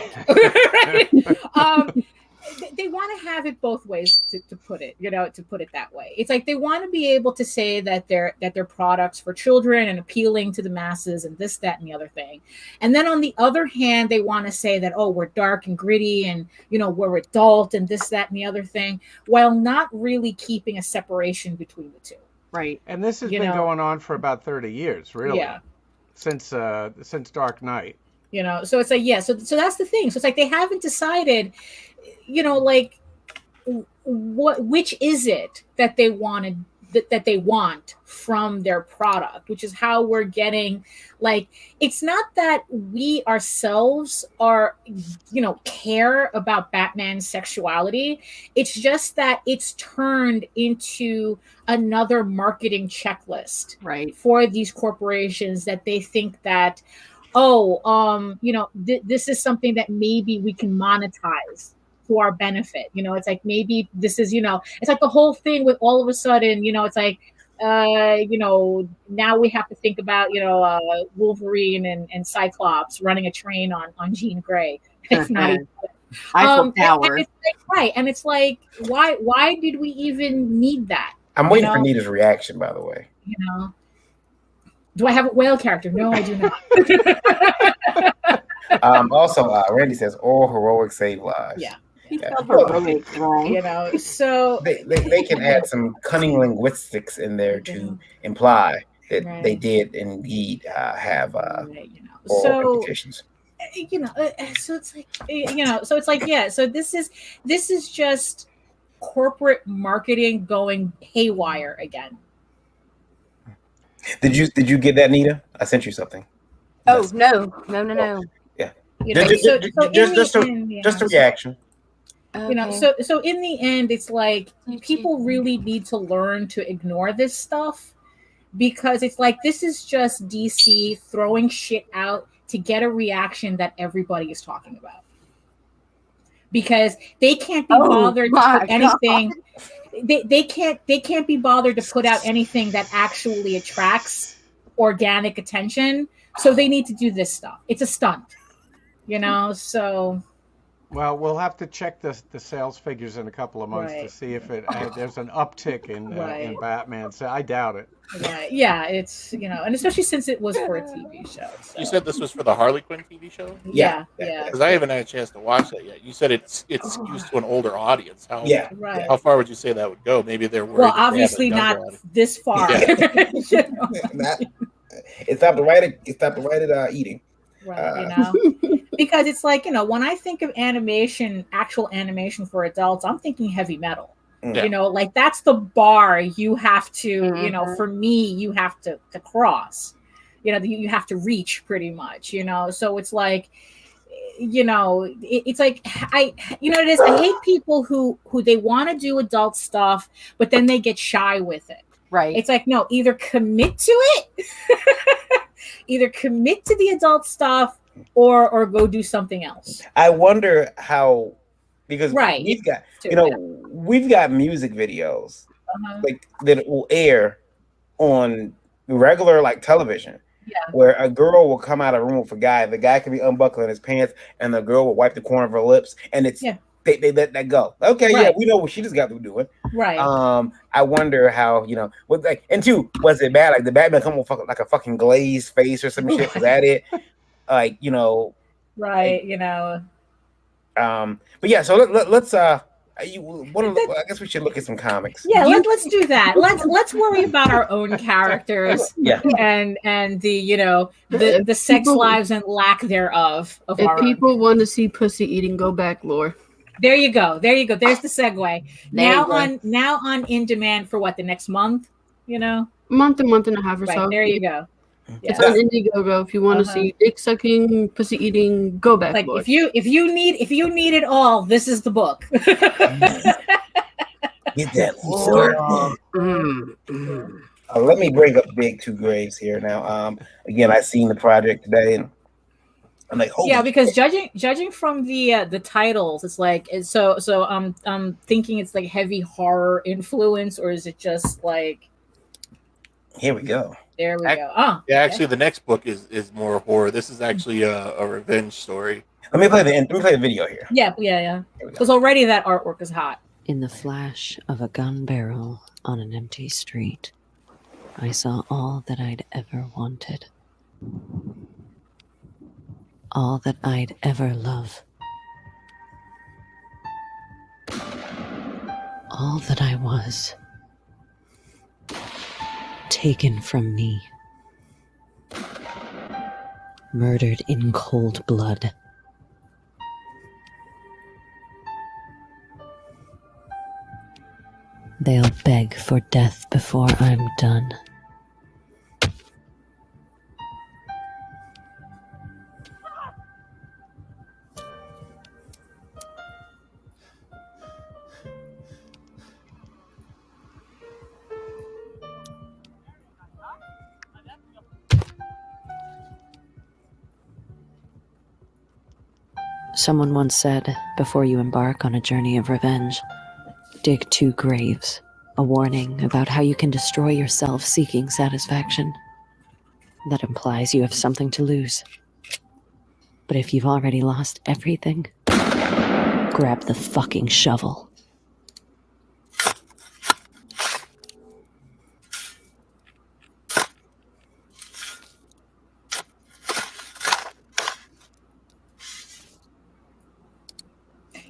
they want to have it both ways to put it, to put it that way. It's like they want to be able to say that they're products for children and appealing to the masses and this, that, and the other thing. And then on the other hand, they want to say that, oh, we're dark and gritty and, we're adult and this, that, and the other thing, while not really keeping a separation between the two. Right. And this has been going on for about 30 years, really. Yeah. Since Dark Knight. So it's like, so that's the thing. So it's like they haven't decided, like which is it that they wanted, that they want from their product, which is how we're getting, like, it's not that we ourselves are, care about Batman's sexuality. It's just that it's turned into another marketing checklist, right, for these corporations, that they think that, this is something that maybe we can monetize to our benefit. It's like, maybe this is, it's like the whole thing with all of a sudden, it's like, now we have to think about, Wolverine and Cyclops running a train on Jean Grey. It's not even, Eiffel Tower. And it's like, right. And it's like, why did we even need that? I'm waiting for Nita's reaction, by the way. Do I have a whale character? No, I do not. Also, Randy says, all heroic save lives. Yeah. So they can add some cunning linguistics in there to imply that they did indeed have so reputations. So it's like, so this is just corporate marketing going haywire again. Did you get that, Nita? I sent you something. Oh, no. Yeah. Just a reaction. Okay. So in the end, it's like people really need to learn to ignore this stuff, because it's like, this is just DC throwing shit out to get a reaction that everybody is talking about, because they can't be bothered to put anything. They can't be bothered to put out anything that actually attracts organic attention. So they need to do this stuff. It's a stunt, so. Well, we'll have to check the sales figures in a couple of months to see if there's an uptick in Batman. So I doubt it. Right. Yeah, it's and especially since it was for a TV show. So. You said this was for the Harley Quinn TV show? Yeah. Because I haven't had a chance to watch that yet. You said it's used to an older audience. How far would you say that would go? Maybe they're worried. Well, obviously not this far. Yeah. It's not the right at eating. Right, because it's like, when I think of actual animation for adults, I'm thinking heavy metal. Yeah. Like that's the bar you have to, for me, you have to cross, you have to reach pretty much, so it's like, it's like, it is. I hate people who they want to do adult stuff, but then they get shy with it. Right. It's like, no, either commit to it, either commit to the adult stuff or go do something else. I wonder how, because we've got, we've got music videos like that will air on regular television. Yeah. Where a girl will come out of a room with a guy, the guy can be unbuckling his pants, and the girl will wipe the corner of her lips, and it's they let that go. Okay, we know what she just got to doing. Right. I wonder how and two, was it bad? Like the Batman come with like a fucking glazed face or some shit? Was that it? Right. But yeah, so let's I guess we should look at some comics. Yeah, let's do that. Let's worry about our own characters. Yeah. And the the sex lives and lack thereof of if our people want to see pussy eating, go back lore. There you go. There's the segue. Now on In Demand for what, the next month? Month and a half or so. There you go. It's on Indiegogo. If you want to see dick sucking, pussy eating, go back. Like lore. if you need it all, this is the book. Get that, let me bring up Big Two Graves here now. Again, I seen the project today, and I'm like, because judging from the titles, it's like so. I'm thinking it's like heavy horror influence, or is it just like? Here we go. There we go. Yeah, actually, the next book is more horror. This is actually a revenge story. Let me play the video here. Yeah. Here we go. Because already that artwork is hot. In the flash of a gun barrel on an empty street, I saw all that I'd ever wanted. All that I'd ever love. All that I was. Taken from me. Murdered in cold blood. They'll beg for death before I'm done. Someone once said, before you embark on a journey of revenge, dig 2 graves, a warning about how you can destroy yourself seeking satisfaction. That implies you have something to lose. But if you've already lost everything, grab the fucking shovel.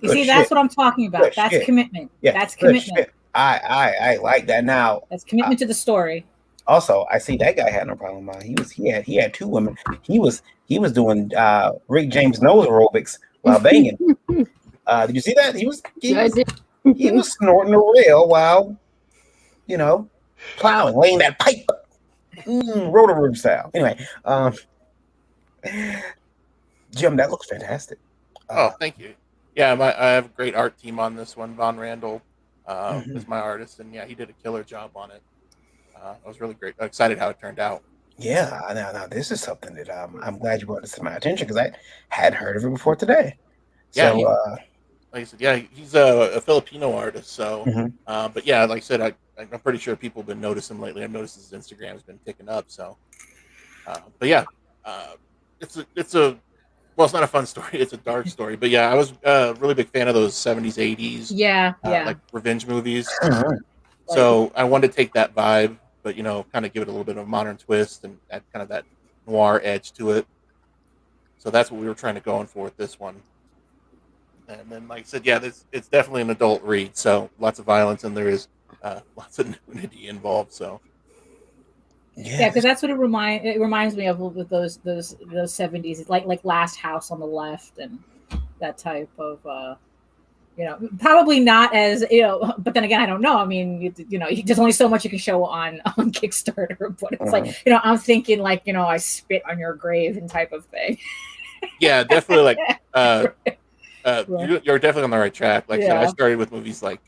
You see, that's what I'm talking about. Good That's shit. commitment. Yeah, That's good commitment. shit. I like that. Now, That's commitment to the story. also, I see that guy had no problem. He had 2 women. He was doing Rick James nose aerobics while banging. Did you see that? He was snorting a rail while, plowing, laying that pipe, rotor-room style. Anyway, Jim, that looks fantastic. Thank you. Yeah, I have a great art team on this one. Von Randall is my artist, and yeah, he did a killer job on it. I was really great. Excited how it turned out. Yeah, now this is something that I'm glad you brought this to my attention because I hadn't heard of it before today. Yeah, So, like I said, yeah, he's a Filipino artist. So, but yeah, like I said, I'm pretty sure people have been noticing him lately. I've noticed his Instagram has been picking up. So, but yeah, it's not a fun story. It's a dark story. But yeah, I was a really big fan of those 70s, 80s, like revenge movies. So I wanted to take that vibe, but kind of give it a little bit of a modern twist and add kind of that noir edge to it. So that's what we were trying to go in for with this one. And then, like I said, yeah, it's definitely an adult read. So lots of violence and there is lots of nudity involved. So yeah, because that's what it reminds me of with those 70s, like Last House on the Left and that type of. Probably not as but then again, I don't know. I mean, there's only so much you can show on Kickstarter, but it's like, I'm thinking like, I spit on your grave and type of thing. Yeah, definitely. Like, you're definitely on the right track. Like I said, I started with movies like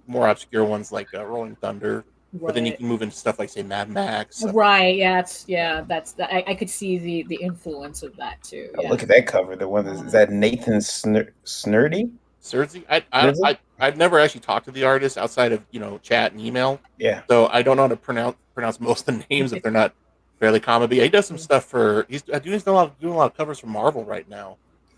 more obscure ones like Rolling Thunder, but then you can move into stuff like say Mad Max. Right. Yeah. I could see the influence of that too. Yeah. Look at that cover. The one is that Nathan Snurdy? Sergi? I've never actually talked to the artist outside of chat and email. Yeah. So I don't know how to pronounce most of the names if they're not fairly common. But yeah, he does some stuff he's doing a lot of covers for Marvel right now.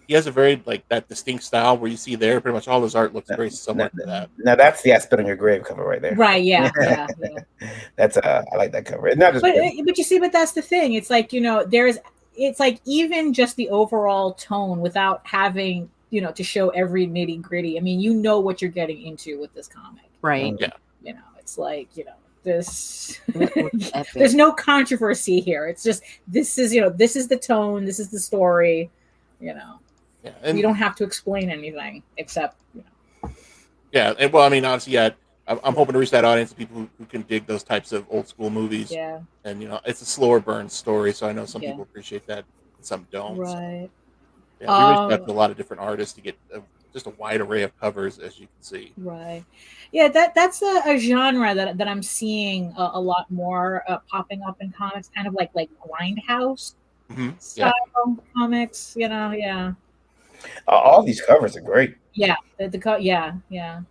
He has a very that distinct style where you see there pretty much all his art looks very similar to that. Now that's the I Spit on Your Grave cover right there. Right. Yeah. That's I like that cover. Not just but you see, but that's the thing. It's like it's like even just the overall tone without having to show every nitty gritty. I mean, what you're getting into with this comic, right? Yeah. It's like this. There's no controversy here. It's just this is the tone. This is the story. Yeah, and you don't have to explain anything except. Yeah, and well, I mean, honestly, yeah, I'm hoping to reach that audience of people who can dig those types of old school movies. Yeah. And it's a slower burn story, so I know some people appreciate that and some don't. Right. So, yeah, we reached out to a lot of different artists to get just a wide array of covers, as you can see. Right. Yeah, that's a genre that I'm seeing a lot more popping up in comics, kind of like grindhouse style comics. Yeah. All these covers are great. Yeah. Yeah.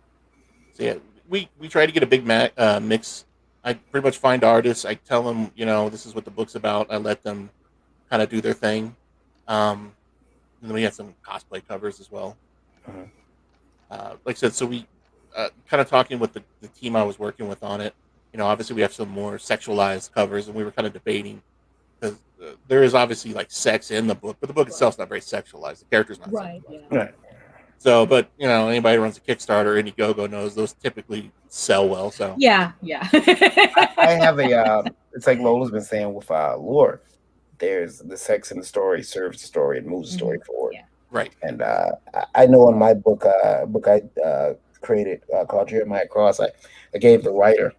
So yeah, we try to get a big mix. I pretty much find artists. I tell them, this is what the book's about. I let them kind of do their thing. then we had some cosplay covers as well. Mhm. Like I said, so we kind of talking with the team I was working with on it. Obviously we have some more sexualized covers, and we were kind of debating because there is obviously like sex in the book, but the book itself's not very sexualized. The character's not Right. sexualized. Yeah. Right. So, but anybody who runs a Kickstarter or Indiegogo knows those typically sell well. So Yeah. I have a. It's like Lola's been saying with lore. There's the sex in the story serves the story and moves the story forward. Yeah. right, And I know in my book, I created called Jeremiah Cross, I gave the writer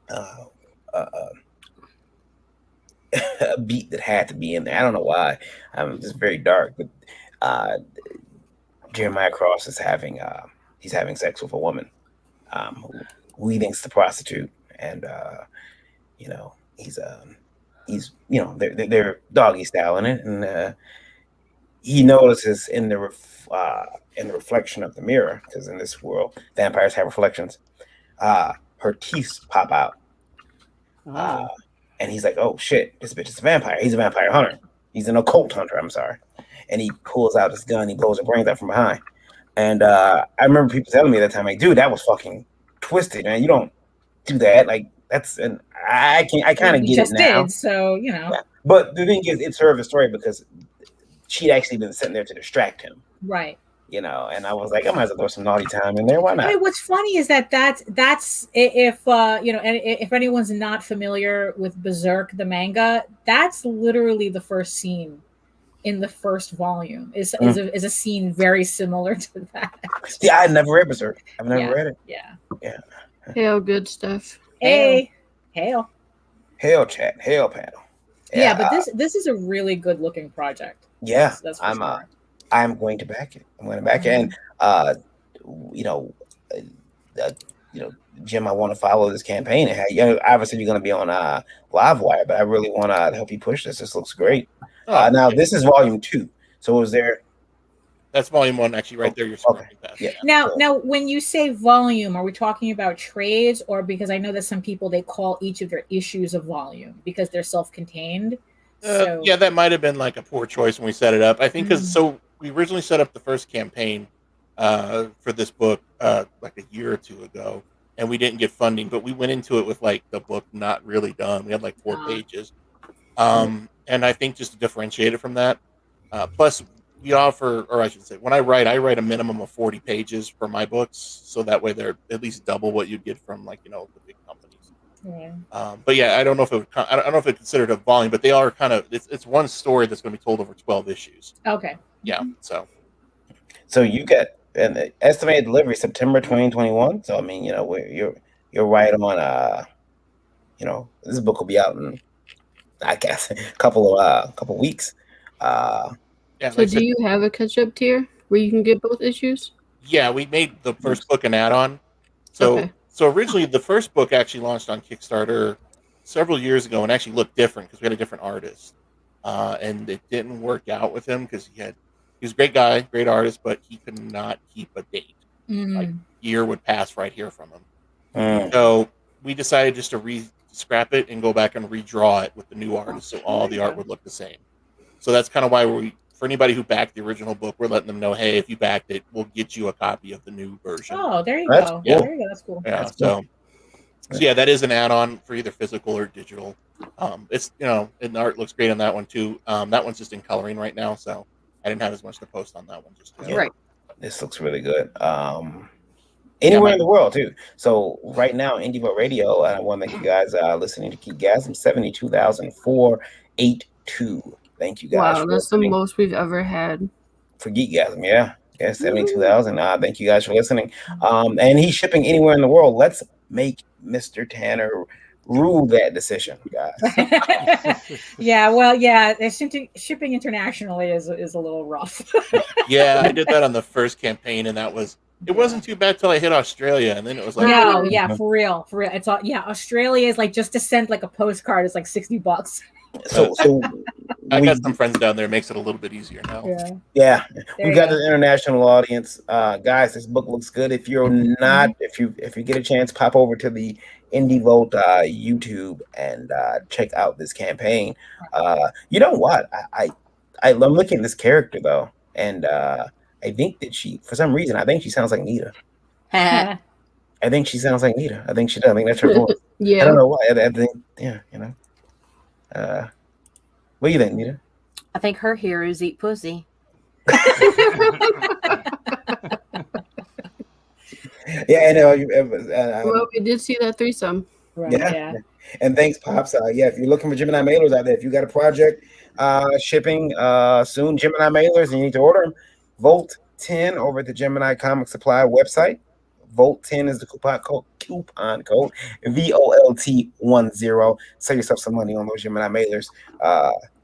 uh, uh, a beat that had to be in there. I don't know why. It's very dark, but uh, Jeremiah Cross is having he's having sex with a woman who he thinks is a prostitute, and he's they're doggy styling it, and he notices in the reflection of the mirror, because in this world vampires have reflections. Her teeth pop out, and he's like, "Oh shit, this bitch is a vampire." He's a vampire hunter. He's an occult hunter. I'm sorry. And he pulls out his gun. He blows her brains out from behind. And I remember people telling me at that time, like, "Dude, that was fucking twisted, man. You don't do that. Like, that's." And I kind of get it now. Did, so Yeah. But the thing is, it served the story because she'd actually been sitting there to distract him. Right. And I was like, I might as well throw some naughty time in there. Why not? I mean, what's funny is that's if and if anyone's not familiar with Berserk, the manga, that's literally the first scene in the first volume. Is a scene very similar to that. Yeah, I never read Berserk. I've never read it. Yeah. Hail, good stuff. Hey, hail. Hail chat, hail panel. Yeah, but this is a really good looking project. Yeah, that's for sure. I'm going to back it. I'm going to back it. And Jim, I want to follow this campaign. And obviously you're going to be on Livewire, but I really want to help you push this. This looks great. Now this is volume 2. So is there? That's volume 1, actually, right there. You're scrolling past. Yeah. Now, when you say volume, are we talking about trades, or because I know that some people they call each of their issues a volume because they're self-contained? Yeah, that might have been like a poor choice when we set it up. I think because we originally set up the first campaign for this book like a year or two ago, and we didn't get funding, but we went into it with like the book not really done. We had like 4 pages, and I think just to differentiate it from that, plus we offer, or I should say, when I write a minimum of 40 pages for my books, so that way they're at least double what you'd get from like the big companies. Yeah. But yeah, I don't know if I don't know if it's considered a volume, but they are kind of it's one story that's going to be told over 12 issues. Okay. Yeah. So you get an estimated delivery September 2021. So I mean, you're right on. This book will be out in, I guess, a couple weeks. Yeah. So do you have a catch-up tier where you can get both issues? Yeah, we made the first book an add-on. So originally the first book actually launched on Kickstarter several years ago and actually looked different because we had a different artist, and it didn't work out with him because he was a great guy, great artist, but he could not keep a date. Like year would pass right here from him. So we decided just to scrap it and go back and redraw it with the new artist, so all the art would look the same. So that's kind of why for anybody who backed the original book, we're letting them know, hey, if you backed it, we'll get you a copy of the new version. Oh, there you That's go. cool. There you go. That's cool. Yeah. That's cool. So yeah, that is an add-on for either physical or digital. It's and the art looks great on that one too. That one's just in coloring right now, so I didn't have as much to post on that one just yet. Right. This looks really good. Anywhere in the world too. So right now, Indie Vote Radio, I want to thank you guys listening to Geekgasm 72,482. Thank you guys. Wow, that's the most we've ever had for Geekgasm. Yeah, 72,000. Thank you guys for listening. And he's shipping anywhere in the world. Let's make Mr. Tanner rule that decision, guys. Shipping internationally is a little rough. Yeah, I did that on the first campaign, and it wasn't too bad till I hit Australia, and then it was like for real. It's all Australia is like just to send like a postcard is like $60. So I got some friends down there. It makes it a little bit easier now. Yeah. We got an international audience, guys. This book looks good. If you're not, if you get a chance, pop over to the Indie Vote YouTube and check out this campaign. You know what? I'm looking at this character though, and I think that for some reason, I think she sounds like Nita. I think she sounds like Nita. I think she does. I think that's her voice. Yeah. I don't know why. I think, yeah, you know. What do you think, Nita? I think her heroes eat pussy. Yeah, I know. Well, we did see that threesome. Right, Yeah. And thanks, Pops. Yeah, if you're looking for Gemini mailers out there, if you got a project shipping soon, Gemini mailers, and you need to order them, Volt 10 over at the Gemini Comic Supply website. Volt 10 is the coupon code VOLT10. Save yourself some money on those Gemini mailers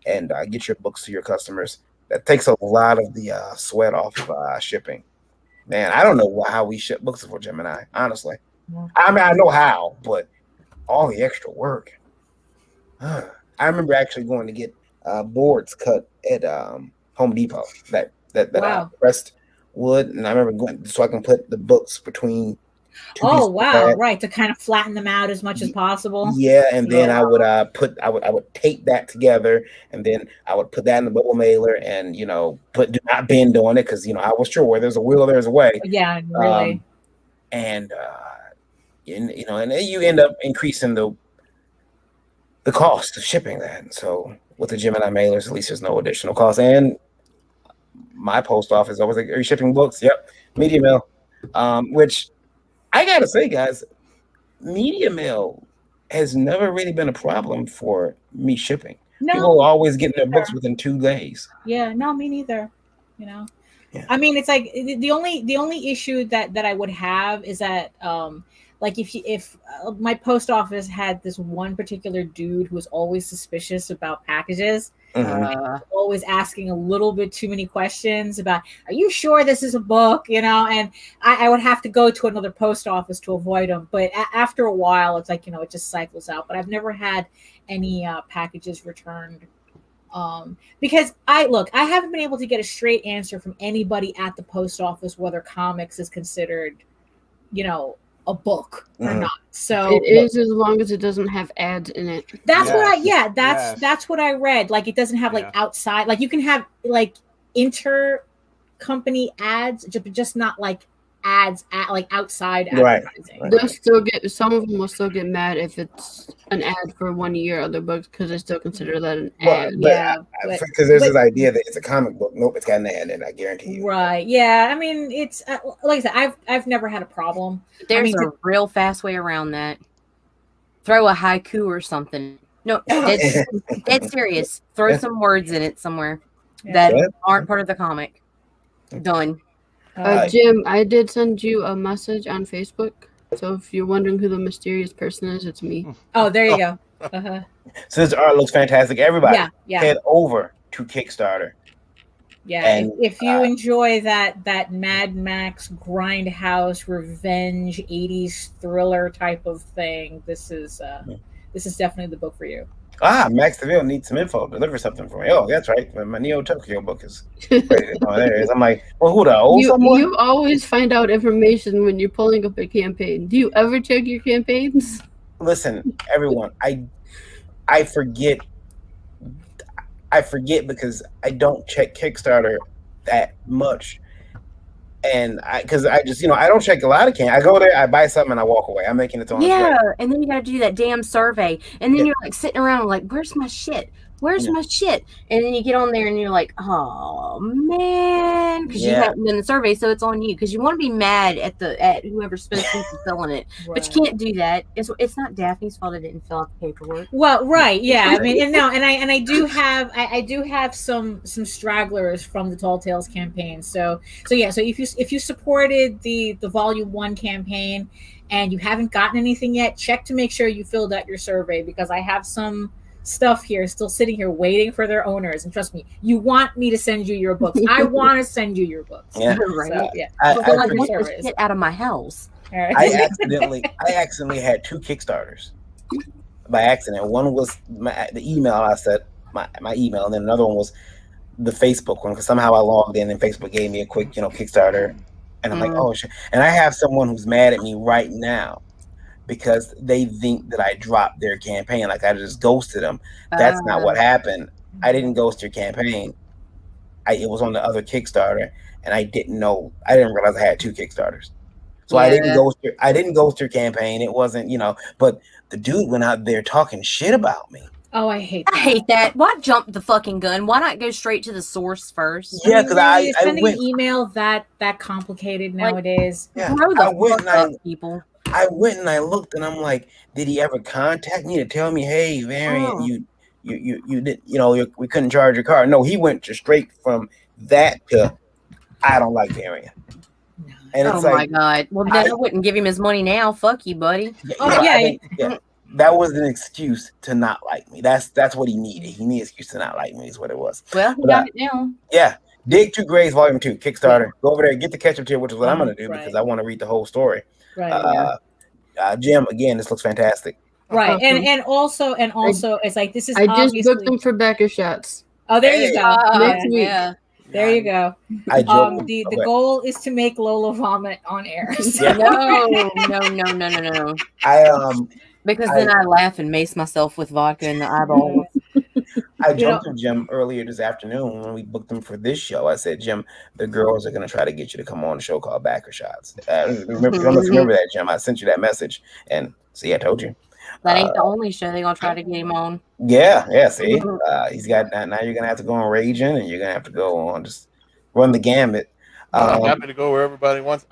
and get your books to your customers. That takes a lot of the sweat off shipping. Man, I don't know how we ship books for Gemini, honestly. I mean, I know how, but all the extra work. I remember actually going to get boards cut at Home Depot that Wow. pressed wood, and I remember going so I can put the books between. Oh wow! Right, to kind of flatten them out as much as possible. Yeah, and then I would I would tape that together, and then I would put that in the bubble mailer, and do not bend on it because I was sure where there's a will, there's a way. Yeah, really. And and you end up increasing the cost of shipping that. And so with the Gemini mailers, at least there's no additional cost. And my post office always like, are you shipping books? Yep, media mail. Which I gotta say, guys, media mail has never really been a problem for me shipping. No, people are always getting their books within 2 days. Yeah, no, me neither. Yeah. I mean, it's like the only issue that I would have is that like if my post office had this one particular dude who was always suspicious about packages, always asking a little bit too many questions about, are you sure this is a book? And I would have to go to another post office to avoid him. But after a while, it's like, it just cycles out. But I've never had any packages returned. Because I haven't been able to get a straight answer from anybody at the post office whether comics is considered, a book or not. So it is, as long as it doesn't have ads in it. That's that's what I read. Like, it doesn't have outside, like you can have like inter company ads, just not like ads at like outside advertising. They'll still get, some of them will still get mad if it's an ad for 1 year other books because they still consider that an ad. Because there's this idea that it's a comic book. Nope, it's got an ad in it, I guarantee you. Right. Yeah. I mean, it's like I said, I've never had a problem. There's a real fast way around that. Throw a haiku or something. No, dead serious. Throw some words in it somewhere that aren't part of the comic. Done. Jim, I did send you a message on Facebook. So if you're wondering who the mysterious person is, it's me. Oh, there you go. So this art looks fantastic. Everybody, head over to Kickstarter. Yeah, and if you enjoy that Mad Max grindhouse revenge 80s thriller type of thing, this is definitely the book for you. Max DeVille needs some info. Deliver something for me. Oh, that's right. My Neo Tokyo book is ready to go. There it is. I'm like, well, who the old someone? You always find out information when you're pulling up a campaign. Do you ever check your campaigns? Listen, everyone, I forget because I don't check Kickstarter that much. And because I just, I don't check a lot of I go there, I buy something, and I walk away. I'm making it to and then you got to do that damn survey, and then you're like sitting around like, where's my shit? Where's my shit? And then you get on there and you're like, oh man, because you haven't done the survey, so it's on you because you want to be mad at whoever's supposed to be fulfilling it, but you can't do that. It's not Daphne's fault I didn't fill out the paperwork. Well, right, yeah. I mean, and I do have some stragglers from the Tall Tales campaign. So if you supported the Volume 1 campaign and you haven't gotten anything yet, check to make sure you filled out your survey, because I have some stuff here still sitting here waiting for their owners, and trust me, you want me to send you your books. I want to send you your books. Right. So, I want the shit out of my house. Right. I accidentally had 2 Kickstarters by accident. One was the email I said, my email, and then another one was the Facebook one, because somehow I logged in and Facebook gave me a quick Kickstarter, and I'm like, oh shit. And I have someone who's mad at me right now because they think that I dropped their campaign, like I just ghosted them. That's not what happened. I didn't ghost your campaign. it was on the other Kickstarter, and I didn't realize I had 2 Kickstarters. So I didn't Yeah. go through campaign. It wasn't, but the dude went out there talking shit about me. Oh, I hate that. I hate that. Why jump the fucking gun? Why not go straight to the source first? Yeah, because I sending went. an email that complicated nowadays. Yeah, Grow I the went fuck and up, people. I went and I looked, and I'm like, did he ever contact me to tell me, hey, Variant, Oh. you did, we couldn't charge your car? No, he went straight from that to I don't like Variant. And Oh it's my like, god. Well, then I wouldn't give him his money now. Fuck you, buddy. I think, that was an excuse to not like me. That's what he needed. He needed an excuse to not like me, is what it was. Well, he got it now. Yeah. Dig 2 Graves Volume 2, Kickstarter. Go over there, get the catch-up tier, which is what I'm going to do because I want to read the whole story. Right. Jim, again, this looks fantastic. Right. Awesome. And also it's like this is I just obviously booked them for backer shots. Oh, there you go. Next week. Yeah. There you go. The goal is to make Lola vomit on air. So. No. Because then I laugh and mace myself with vodka in the eyeball. I jumped to Jim earlier this afternoon when we booked them for this show. I said, Jim, the girls are going to try to get you to come on a show called Backer Shots. Remember that, Jim? I sent you that message. And see, I told you. That ain't the only show they're going to try to get him on. Yeah, see? He's got, now you're going to have to go on Raging, and you're going to have to go on, just run the gamut. I'm happy to go where everybody wants.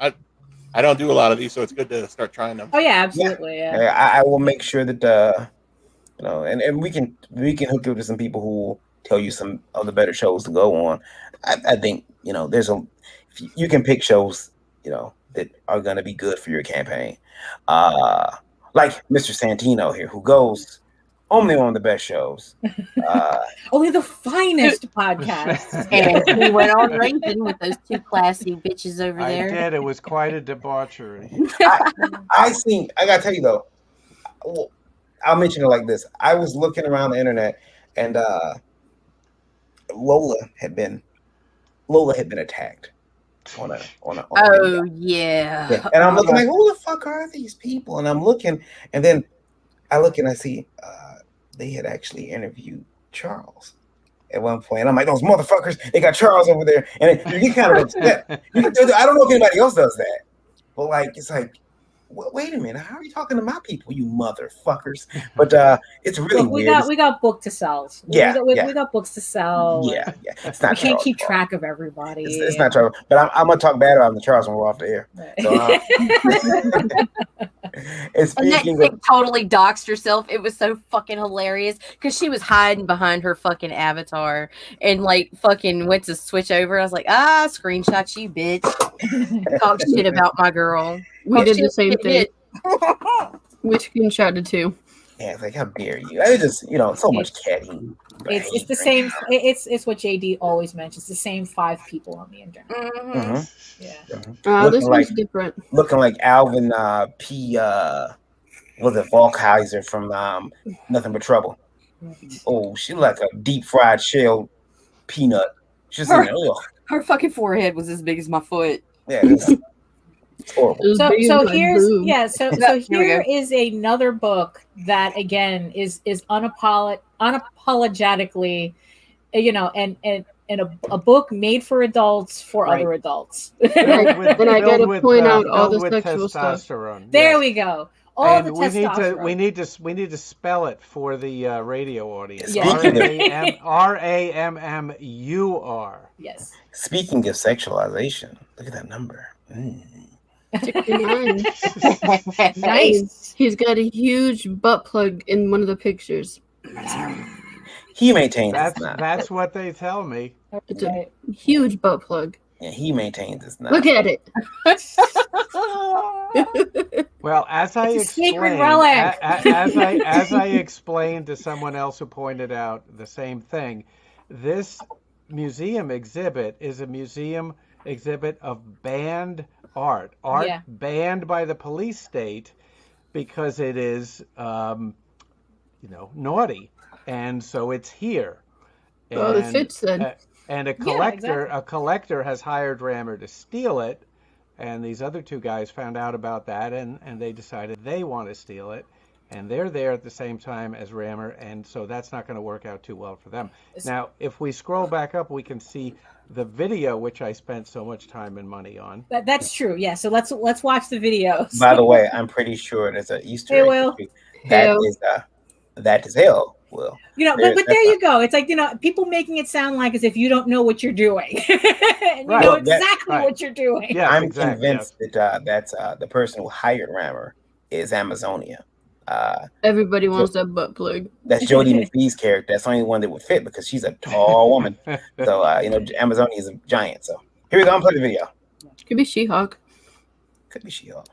I don't do a lot of these, so it's good to start trying them. Oh, yeah, absolutely. Yeah. I will make sure that, and we can hook you up to some people who will tell you some of the better shows to go on. I think, you can pick shows, that are going to be good for your campaign. Like Mr. Santino here, who goes only on the best shows. Only the finest podcasts. And he went on Raging with those 2 classy bitches over there. I did. It was quite a debauchery. I got to tell you, though, I'll mention it like this. I was looking around the internet, and Lola had been attacked. Yeah. And I'm looking like, who the fuck are these people? And I'm looking, and then I look and I see they had actually interviewed Charles at one point. And I'm like, those motherfuckers, they got Charles over there. And you get kind of upset. I don't know if anybody else does that. But it's like, wait a minute, how are you talking to my people, you motherfuckers? But it's really weird. We got book to sell. We got books to sell. Yeah. It's not. We can't keep track of everybody. It's not Charles. But I'm gonna talk bad about the Charles when we're off the air. So, and speaking of, totally doxed herself. It was so fucking hilarious because she was hiding behind her fucking avatar and fucking went to switch over. I was like, screenshot you, bitch. Talk shit about my girl. We did the same thing. We screenshotted too. Yeah, it's like, how dare you? It's just, so much catty. It's the same. It's what JD always mentions. The same 5 people on the internet. Mm-hmm. Yeah. This one's different. Looking like Alvin P. Was it Volkheiser from Nothing But Trouble? Oh, she like a deep fried shell peanut. She's her fucking forehead was as big as my foot. Yeah. It's horrible. So here is another book that again is unapologetically, and a book made for adults for other adults. And I gotta point out all the sexual stuff. There we go. All the testosterone. We need to spell it for the radio audience. Yes. RAMMUR. Yes. Speaking of sexualization, look at that number. 69. Nice. He's got a huge butt plug in one of the pictures. He maintains that's what they tell me. It's a huge butt plug. Yeah, he maintains it's not. Look at it. Well, as I explained to someone else who pointed out the same thing, this museum exhibit is a museum exhibit of banned art banned by the police state because it is naughty, and so it's here. Well, it fits then. And a collector has hired Rammer to steal it, and these other 2 guys found out about that, and they decided they want to steal it, and they're there at the same time as Rammer, and so that's not going to work out too well for them. Now, if we scroll back up, we can see the video, which I spent so much time and money on. That's true. Yeah. So let's watch the videos. By the way, I'm pretty sure there's an Easter Hey, egg. Will. Hell. That is hell, Will. But there you go. It's like, people making it sound like as if you don't know what you're doing. And you Right. know Well, exactly what you're doing. Yeah, I'm exactly, convinced that that's the person who hired Rammer is Amazonia. Everybody wants that butt plug. That's Jodie McPhee's character. That's the only one that would fit because she's a tall woman. So Amazonia is a giant. So here we go. I'm playing the video. Could be She-Hulk. Could be She-Hulk.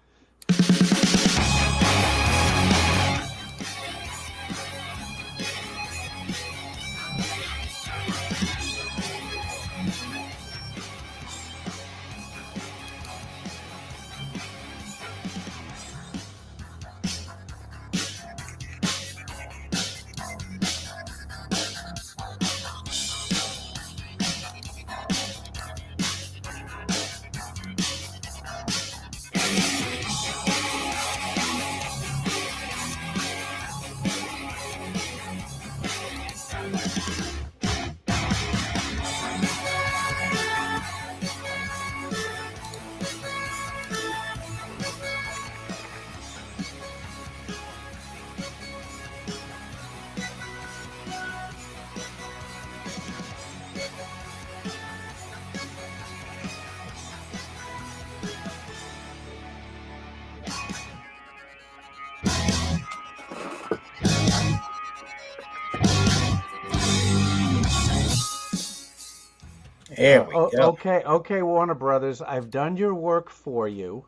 There we go. Okay, Warner Brothers, I've done your work for you.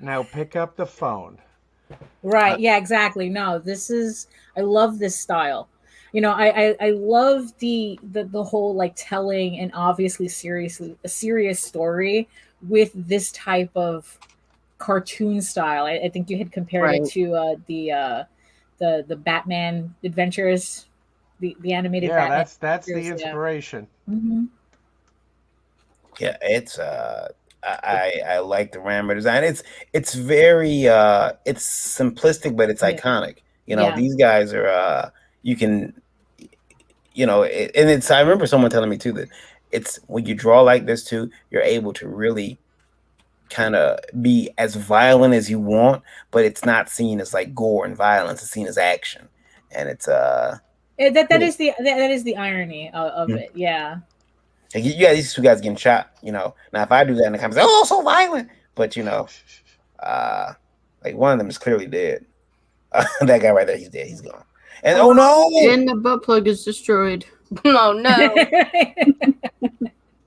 Now pick up the phone. Right. Yeah, exactly. No, I love this style. I love the whole like telling an obviously a serious story with this type of cartoon style. I think you had compared it to the Batman adventures, the animated Batman. That's the inspiration. Yeah. Mm-hmm. Yeah, it's I like the Rammer design. It's very it's simplistic, but it's iconic. These guys are you can and it's I remember someone telling me too that it's when you draw like this too, you're able to really kind of be as violent as you want, but it's not seen as like gore and violence. It's seen as action, and it's that is the irony of it. Yeah. Like, these two guys getting shot. Now if I do that in the comments, oh, so violent, but like one of them is clearly dead. That guy right there, he's dead. He's gone. And oh no! And the butt plug is destroyed. Oh no!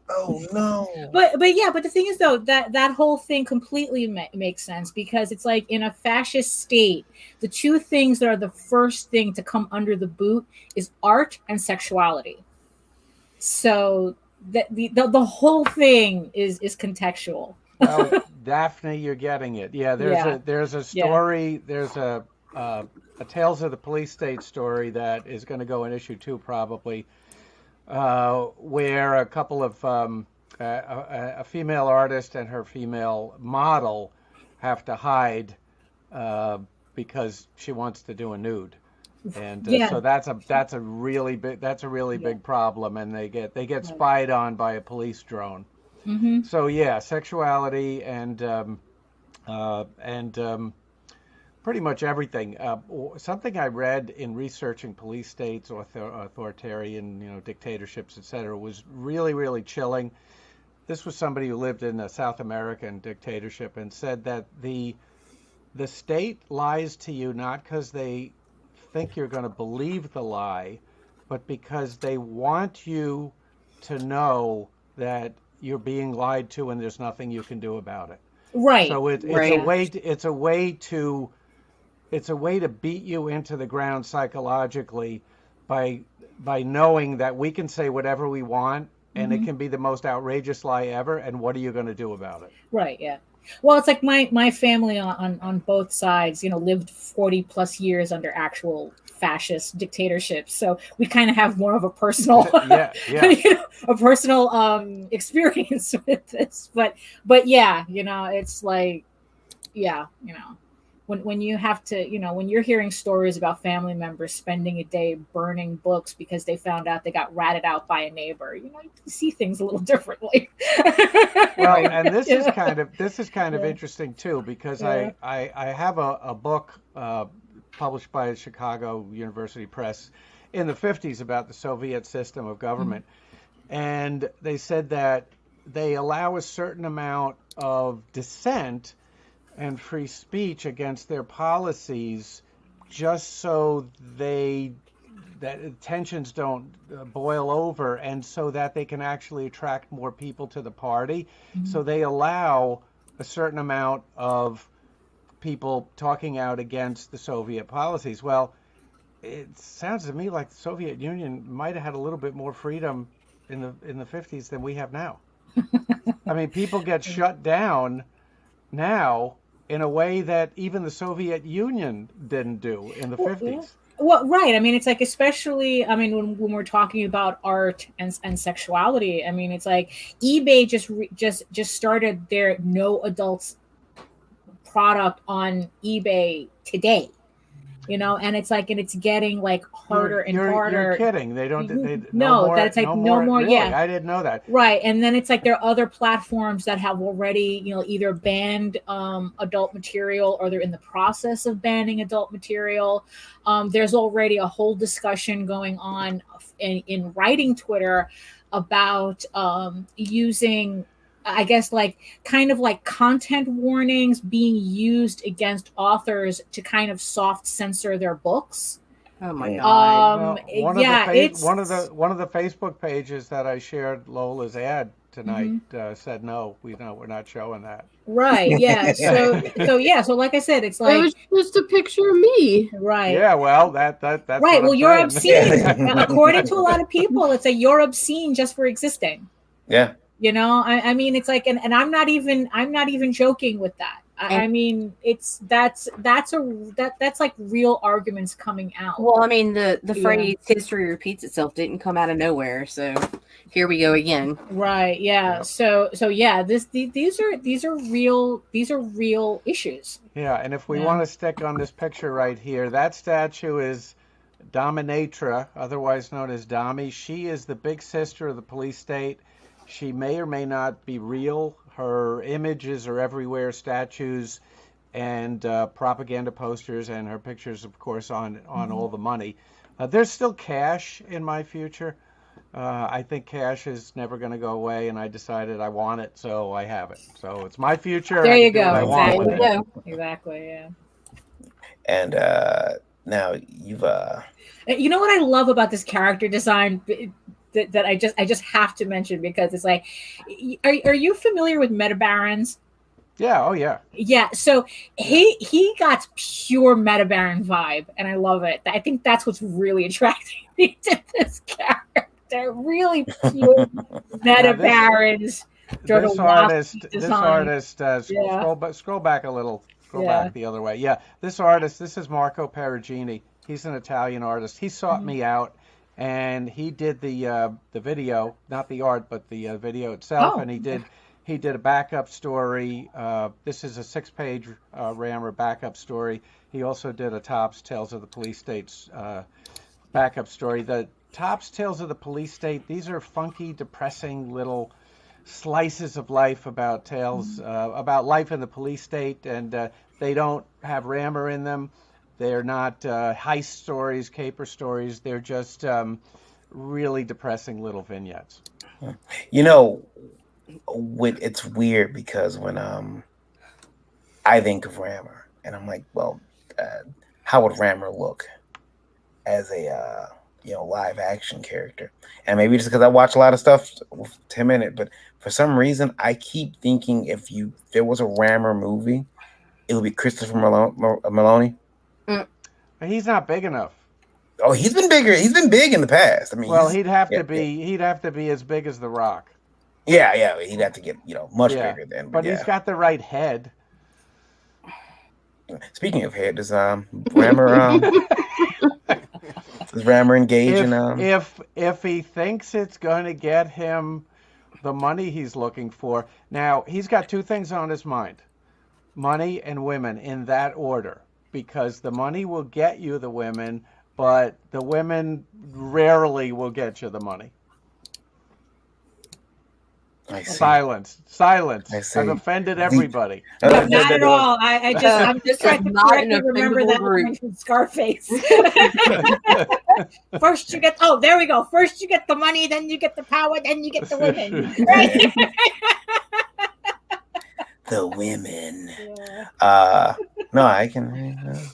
Oh no! But the thing is though that whole thing completely makes sense because it's like in a fascist state, the two things that are the first thing to come under the boot is art and sexuality. So the whole thing is contextual. Well, Daphne, you're getting it. Yeah, there's a story. There's a Tales of the Police State story that is going to go in issue 2 probably, where a couple of a female artist and her female model have to hide because she wants to do a nude, and so that's a really big problem, and they get spied on by a police drone. Mm-hmm. So sexuality and pretty much everything. Something I read in researching police states, authoritarian, dictatorships, etc., was really, really chilling. This was somebody who lived in a South American dictatorship and said that the state lies to you not because they think you're going to believe the lie, but because they want you to know that you're being lied to and there's nothing you can do about it. Right. So it's a way to beat you into the ground psychologically by knowing that we can say whatever we want and it can be the most outrageous lie ever, and what are you going to do about it? Right. Yeah. Well, it's like my family on both sides, lived 40 plus years under actual fascist dictatorships. So we kind of have more of a personal, a personal experience with this. But yeah, it's like, when you have to, when you're hearing stories about family members spending a day burning books because they found out they got ratted out by a neighbor, you see things a little differently. Well, and this is Yeah. kind of Yeah. interesting too, because Yeah. I have a book published by Chicago University Press in the 50s about the Soviet system of government. And they said that they allow a certain amount of dissent and free speech against their policies just so that tensions don't boil over, and so that they can actually attract more people to the party. So they allow a certain amount of people talking out against the Soviet policies. Well, it sounds to me like the Soviet Union might have had a little bit more freedom in the 50s than we have now. I mean, people get shut down now in a way that even the Soviet Union didn't do in the Well, 50s. Well, right. I mean, it's like, especially, I mean, when we're talking about art and sexuality, I mean, it's like eBay just started their no adults product on eBay today, and it's like, and it's getting like harder and harder. You're kidding. They don't. No, that it's like no more. Really? Yeah, I didn't know that. right. And then it's like there are other platforms that have already, either banned adult material, or they're in the process of banning adult material. There's already a whole discussion going on in writing Twitter about using, I guess, like kind of like content warnings being used against authors to kind of soft censor their books. Oh my god. Well, one of the Facebook pages that I shared Lola's ad tonight said no, we're not showing that. Right. Yeah. So like I said, it's like It was just a picture of me. right. Yeah. Well, that's Right. What Well, I'm you're saying. obscene. According to a lot of people, it's like you're obscene just for existing. Yeah. I mean, it's like, and I'm not even joking with that. I mean, that's like real arguments coming out. Well, I mean, the phrase "history repeats itself" didn't come out of nowhere, so here we go again. Right. Yeah. So yeah, these are real issues. Yeah, and if we want to stick on this picture right here, that statue is Dominatrix, otherwise known as Dami. She is the big sister of the police state. She may or may not be real. Her images are everywhere, statues and propaganda posters, and her pictures, of course, on all the money. There's still cash in my future. I think cash is never going to go away, and I decided I want it, so I have it. So it's my future. There you go. I want with it. Exactly. Yeah. And now you've You know what I love about this character design that I just have to mention, because it's like, are you familiar with Meta Barons? Yeah. Oh yeah. Yeah. So he got pure Meta Baron vibe, and I love it. I think that's what's really attracting me to this character. Really pure Meta Barons. This artist. Scroll back a little. Scroll back the other way. Yeah. This artist. This is Marco Perugini. He's an Italian artist. He sought me out, and he did the video, not the art, but the video itself. And he did a backup story. This is a 6-page Rammer backup story. He also did a Topps Tales of the Police State's backup story. The Topps Tales of the Police State, these are funky, depressing little slices of life about tales about life in the police state, and they don't have Rammer in them. They're not heist stories, caper stories. They're just really depressing little vignettes. It's weird because when I think of Rammer, and I'm like, well, how would Rammer look as a live action character? And maybe just because I watch a lot of stuff with Tim in it, but for some reason I keep thinking if there was a Rammer movie, it would be Christopher Maloney. He's not big enough. Oh, he's been bigger. He's been big in the past. I mean, well, he'd have to be as big as The Rock. Yeah, he'd have to get much bigger then. But he's got the right head. Speaking of head, is Rammer is Rammer engaged in if he thinks it's going to get him the money he's looking for. Now he's got two things on his mind. money, and women in that order, because the money will get you the women, but the women rarely will get you the money. I see. Silence. I see. I've offended everybody. No, not at all. I'm just This trying is to not an correctly remember that offendable line from Scarface. First you get, oh, there we go. First you get the money, then you get the power, then you get the women. Right? The women. Yeah. No, I can.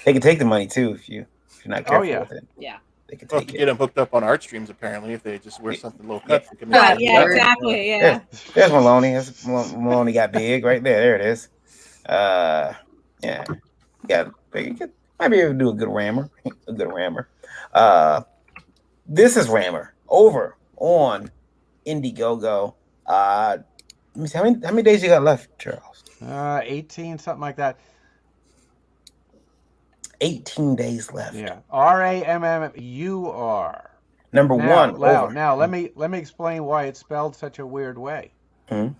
They can take the money too if you're not careful yeah. with it. Yeah. They can Well, take if you it. get them hooked up on art streams, apparently, if they just wear something low Yeah. cut, they can make Yeah, it Yeah, better. exactly. Yeah. There's Maloney. Maloney got big right there. There it is. Yeah. Might be able to do a good rammer. A good rammer. This is Rammer over on Indiegogo. Let me see, how many days you got left, Charles? 18, something like that. 18 days left. Yeah. RAMMUR. Number one over. Now let me explain why it's spelled such a weird way. Mhm.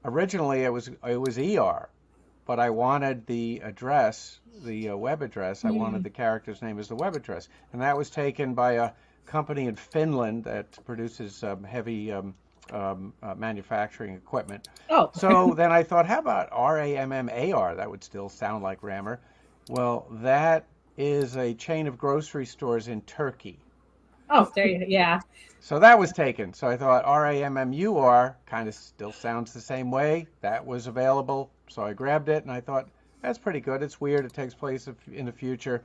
Originally it was ER, but I wanted the address, the web address. I wanted the character's name as the web address, and that was taken by a company in Finland that produces heavy manufacturing equipment. Oh. So then I thought, how about RAMMAR? That would still sound like Rammer. Well, that is a chain of grocery stores in Turkey. Oh, there you go. Yeah. So that was taken. So I thought RAMMUR kind of still sounds the same way. That was available. So I grabbed it and I thought, that's pretty good. It's weird. It takes place in the future.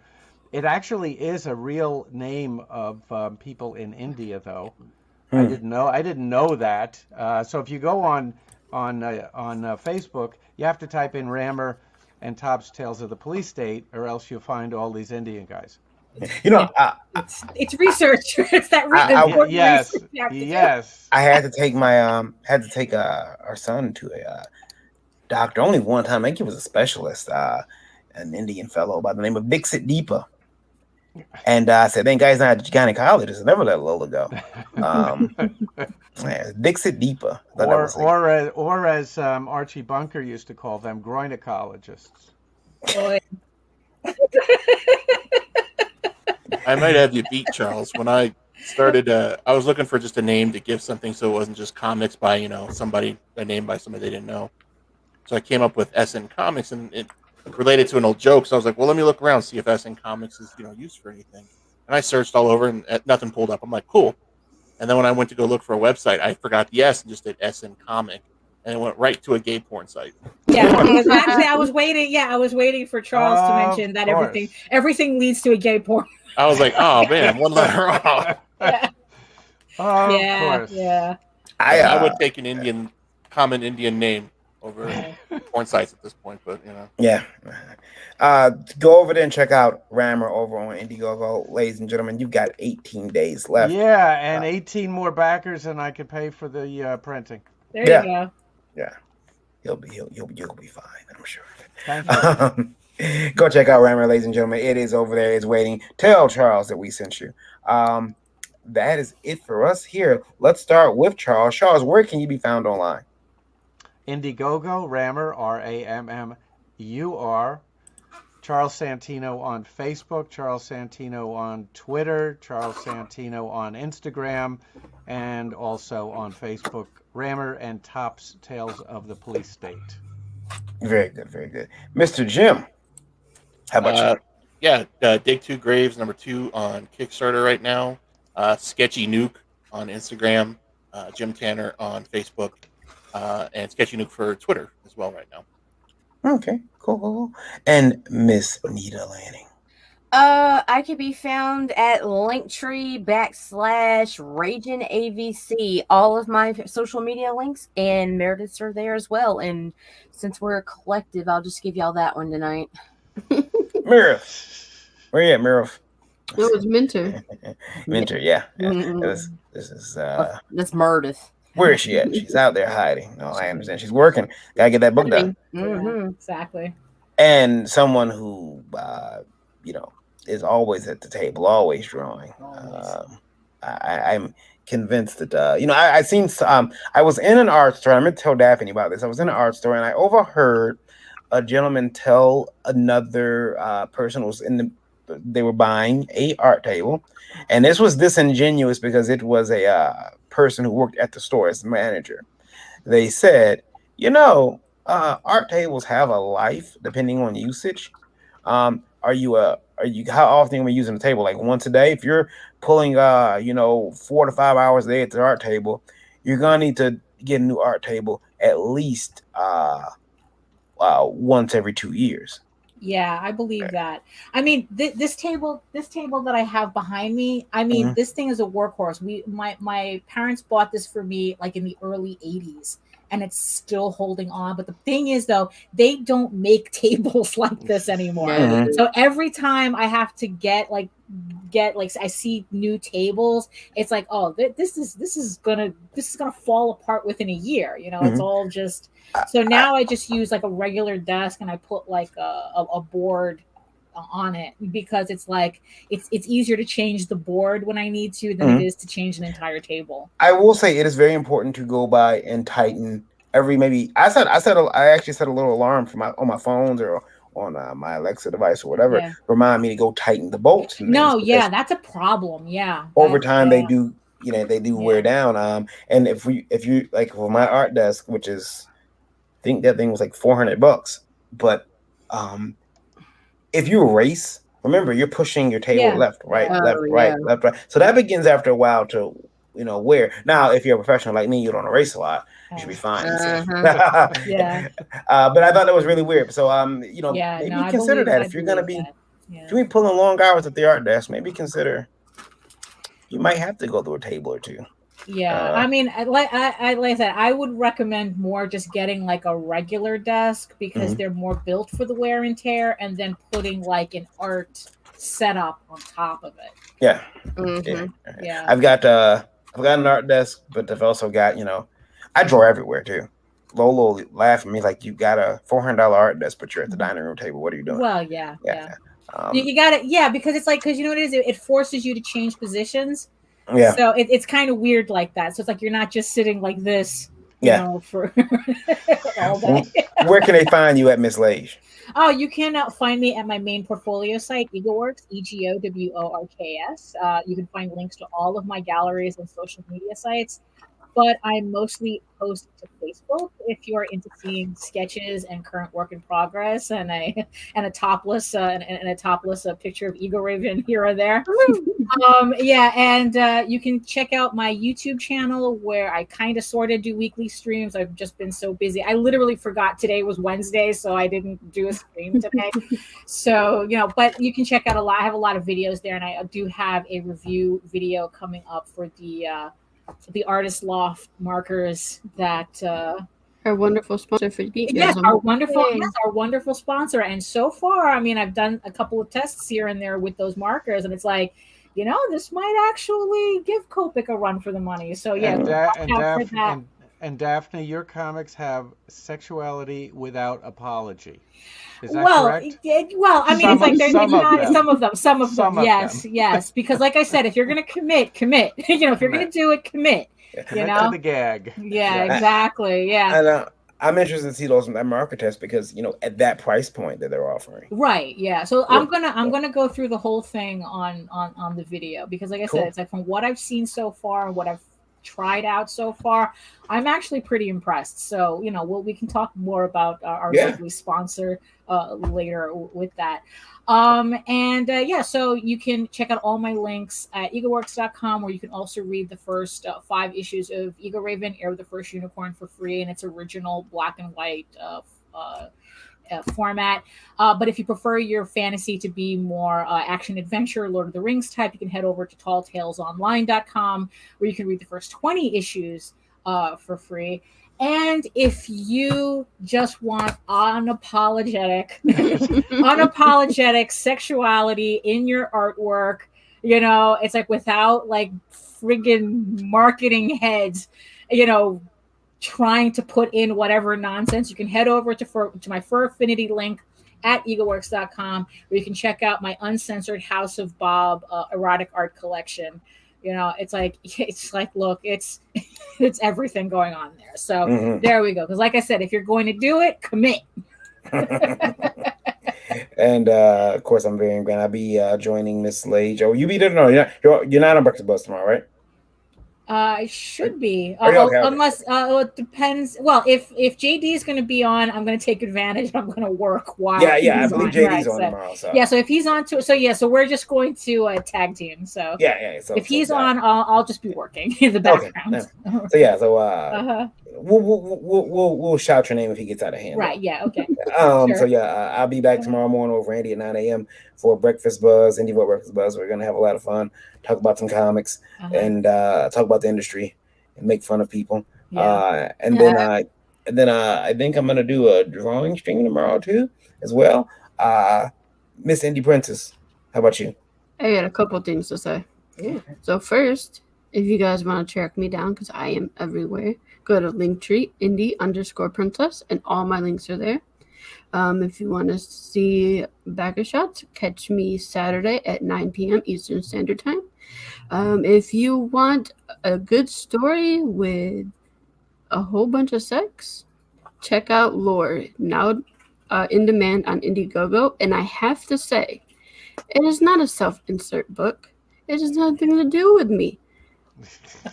It actually is a real name of people in India, though. I didn't know that. So if you go on Facebook, you have to type in Rammer and Tops Tales of the Police State, or else you'll find all these Indian guys. You know, It's research. It's that important Yes, research you have to do. yes. I had to take our son to a doctor only one time. I think he was a specialist, an Indian fellow by the name of Dixit Deepa. And I said, thank God he's not a gynecologist. I never let Lola go. Dixit Deepa. Or as Archie Bunker used to call them, groinecologists. Boy. I might have you beat, Charles. When I started, I was looking for just a name to give something so it wasn't just comics by, a name by somebody they didn't know. So I came up with SN Comics, and it related to an old joke. So I was like, well, let me look around, see if SN Comics is, used for anything. And I searched all over, and nothing pulled up. I'm like, cool. And then when I went to go look for a website, I forgot the S and just did SN Comic, and it went right to a gay porn site. Yeah, because actually I was waiting. Yeah, I was waiting for Charles to mention that everything leads to a gay porn. I was like, oh man, one letter off. Yeah. Of course. Yeah. I would take an common Indian name over porn sites at this point, but Yeah. Go over there and check out Rammer over on Indiegogo, ladies and gentlemen. You've got 18 days left. Yeah, and 18 more backers, and I could pay for the printing. There you go. Yeah. You'll be fine, I'm sure. Thank you. Go check out Rammer, ladies and gentlemen. It is over there. It's waiting. Tell Charles that we sent you. That is it for us here. Let's start with Charles. Charles, where can you be found online? Indiegogo, Rammer, RAMMUR. Charles Santino on Facebook, Charles Santino on Twitter, Charles Santino on Instagram, and also on Facebook, Rammer and Tops Tales of the Police State. Very good, very good. Mr. Jim, how about you? Yeah, Dig Two Graves #2 on Kickstarter right now. Sketchy Nuke on Instagram. Jim Tanner on Facebook. And Sketchy Nuke for Twitter as well right now. Okay, cool. And Miss Nita Lanning. I can be found at Linktree /RagingAVC. All of my social media links and Meredith's are there as well. And since we're a collective, I'll just give y'all that one tonight. Mirif. Where you at, Mirif? No, it's Minter. Minter, yeah. Mm-hmm. This is That's Meredith. Where is she at? She's out there hiding. No, I understand. She's working. Gotta get that book done. Mm-hmm. Exactly. And someone who is always at the table, always drawing. I'm convinced that I seen I was in an art store. I'm gonna tell Daphne about this. I was in an art store and I overheard a gentleman tell another person who was they were buying a art table, and this was disingenuous because it was a person who worked at the store as the manager. They said, art tables have a life depending on usage. How often are we using the table? Like once a day? If you're pulling 4 to 5 hours a day at the art table, you're gonna need to get a new art table at least once every 2 years. Yeah, I believe that. I mean, this table that I have behind me, I mean, this thing is a workhorse. My parents bought this for me like in the early 80s, and it's still holding on. But the thing is, though, they don't make tables like this anymore. Yeah. So every time I have to get like I see new tables, it's like, oh, this is gonna fall apart within a year. It's all just. So now I just use like a regular desk and I put like a board on it because it's like it's easier to change the board when I need to than it is to change an entire table. I will say it is very important to go by and tighten every maybe. I actually set a little alarm for on my phones or on my Alexa device or whatever. Remind me to go tighten the bolts. No, yeah, that's a problem. Yeah, over time they do wear down. And if you like for my art desk, which is. I think that thing was like $400, but if you race, remember you're pushing your table left, right, left, right. So that begins after a while to wear. Now, if you're a professional like me, you don't race a lot, you should be fine. Yeah. But I thought that was really weird. So maybe consider that if you're gonna be pulling long hours at the art desk, maybe consider you might have to go through a table or two. Yeah, I mean, like I said, I would recommend more just getting like a regular desk because they're more built for the wear and tear, and then putting like an art setup on top of it. Yeah, yeah. I've got an art desk, but I've also got I draw everywhere too. Lolo laughed at me like you got a $400 art desk, but you're at the dining room table. What are you doing? Well, yeah. You got it, because it's like because you know what it is. It forces you to change positions. Yeah. So it's kind of weird like that. So it's like you're not just sitting like this, for all day. Where can they find you at, Miss Lage? Oh, you can find me at my main portfolio site, EgoWorks, EGOWORKS. You can find links to all of my galleries and social media sites. But I mostly post to Facebook if you are into seeing sketches and current work in progress and a topless picture of Ego Raven here or there. And you can check out my YouTube channel where I kind of sort of do weekly streams. I've just been so busy. I literally forgot today was Wednesday, so I didn't do a stream today. So but you can check out a lot. I have a lot of videos there, and I do have a review video coming up for the Artist Loft markers that our wonderful sponsor for Geekgasm. Yes, our wonderful sponsor. And so far, I mean, I've done a couple of tests here and there with those markers, and it's like, this might actually give Copic a run for the money. So and Daphne, your comics have sexuality without apology. Is that correct? I mean, it's like some of them. Yes. Because like I said, if you're going to commit. If you're going to do it, commit. Commit to the gag. Yeah, exactly. Yeah. And I'm interested to see those marker tests because at that price point that they're offering. Right. Yeah. So I'm gonna go through the whole thing on the video because like I said, it's like from what I've seen so far and what I've tried out so far, I'm actually pretty impressed. So we can talk more about our lovely sponsor later with that. So you can check out all my links at egoworks.com, where you can also read the first 5 issues of Ego Raven, Heir of the First Unicorn, for free in its original black and white format. But if you prefer your fantasy to be more action adventure, Lord of the Rings type, you can head over to talltalesonline.com, where you can read the first 20 issues for free. And if you just want unapologetic sexuality in your artwork, it's like without like friggin' marketing heads, trying to put in whatever nonsense, you can head over to my Fur Affinity link at egoworks.com, where you can check out my uncensored House of Bob erotic art collection. You know, it's like look, it's it's everything going on there. So Mhm. there we go. Because like I said, if you're going to do it, commit. And of course, I'm very glad I'll be joining Miss Lage. Oh, you be there? No, you're not on Breakfast Buzz tomorrow, right? It should be, Are you okay? unless it depends. Well, if JD is going to be on, I'm going to take advantage. I'm going to work while Yeah, I he's believe on, JD's right, on so, tomorrow. So yeah, so if he's on to, so we're just going to tag team. So yeah. So if he's on, I'll just be working in the okay. background. So we'll shout your name if he gets out of hand. Right. Yeah. Okay. So Sure. yeah, I'll be back tomorrow morning over Andy at 9 a.m. for Breakfast Buzz, Indie Vote Breakfast Buzz. We're gonna have a lot of fun, talk about some comics, and talk about the industry and make fun of people. Yeah. And then I think I'm gonna do a drawing stream tomorrow too, as well. Miss Indie Princess, how about you? I got a couple things to say. Ooh. So first, if you guys want to track me down, because I am everywhere, go to Linktree indie_princess, and all my links are there. If you want to see Back of Shots, catch me Saturday at 9 p.m. Eastern Standard Time. If you want a good story with a whole bunch of sex, check out Lore, now in demand on Indiegogo. And I have to say, it is not a self-insert book. It has nothing to do with me.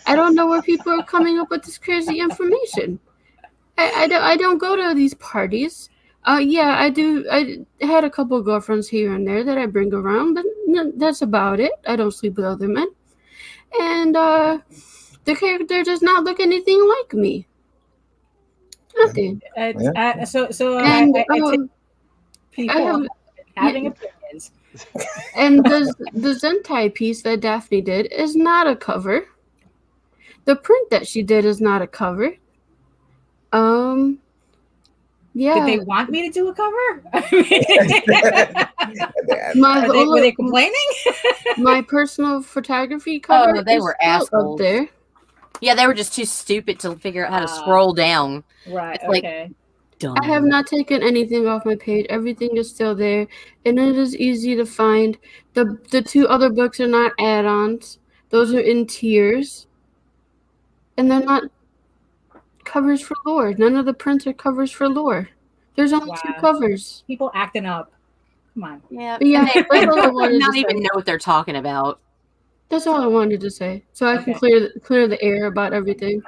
I don't know where people are coming up with this crazy information. I don't go to these parties. Yeah, I do. I had a couple of girlfriends here and there that I bring around, but that's about it. I don't sleep with other men. And the character does not look anything like me. Nothing. People having opinions. And the Zentai piece that Daphne did is not a cover. The print that she did is not a cover. Yeah. Did they want me to do a cover? Were they complaining? My personal photography cover. Oh, they were assholes up there. Yeah, they were just too stupid to figure out how to scroll down. Right. It's okay. Dumb. I have not taken anything off my page. Everything is still there, and it is easy to find. The two other books are not add-ons; those are in tiers, and they're not covers for lore. None of the prints are covers for lore. There's only two covers. People acting up. Come on. Yeah, yeah. They not even know what they're talking about. That's all I wanted to say, so I can clear the air about everything.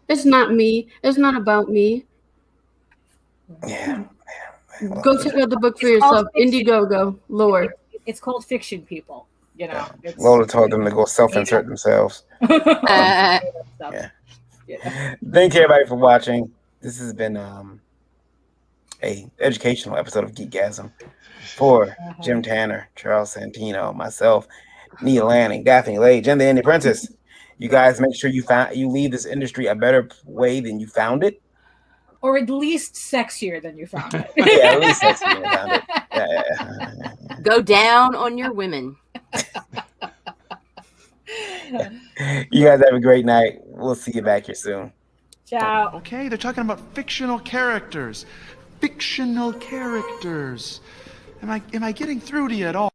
It's not me. It's not about me. Yeah. Go check out the book for yourself. Indiegogo, lore. It's called fiction, people. You know. Lola told them to go self-insert themselves. Yeah. Thank you everybody for watching. This has been a educational episode of Geekgasm for Jim Tanner, Charles Santino, myself, Nia Lanning, Daphne Lage, and the Indie Princess. You guys make sure you leave this industry a better way than you found it. Or at least sexier than you found it. Yeah, at least sexier than you found it. Yeah. Go down on your women. You guys have a great night. We'll see you back here soon. Ciao. Okay, they're talking about fictional characters. Fictional characters. Am I getting through to you at all?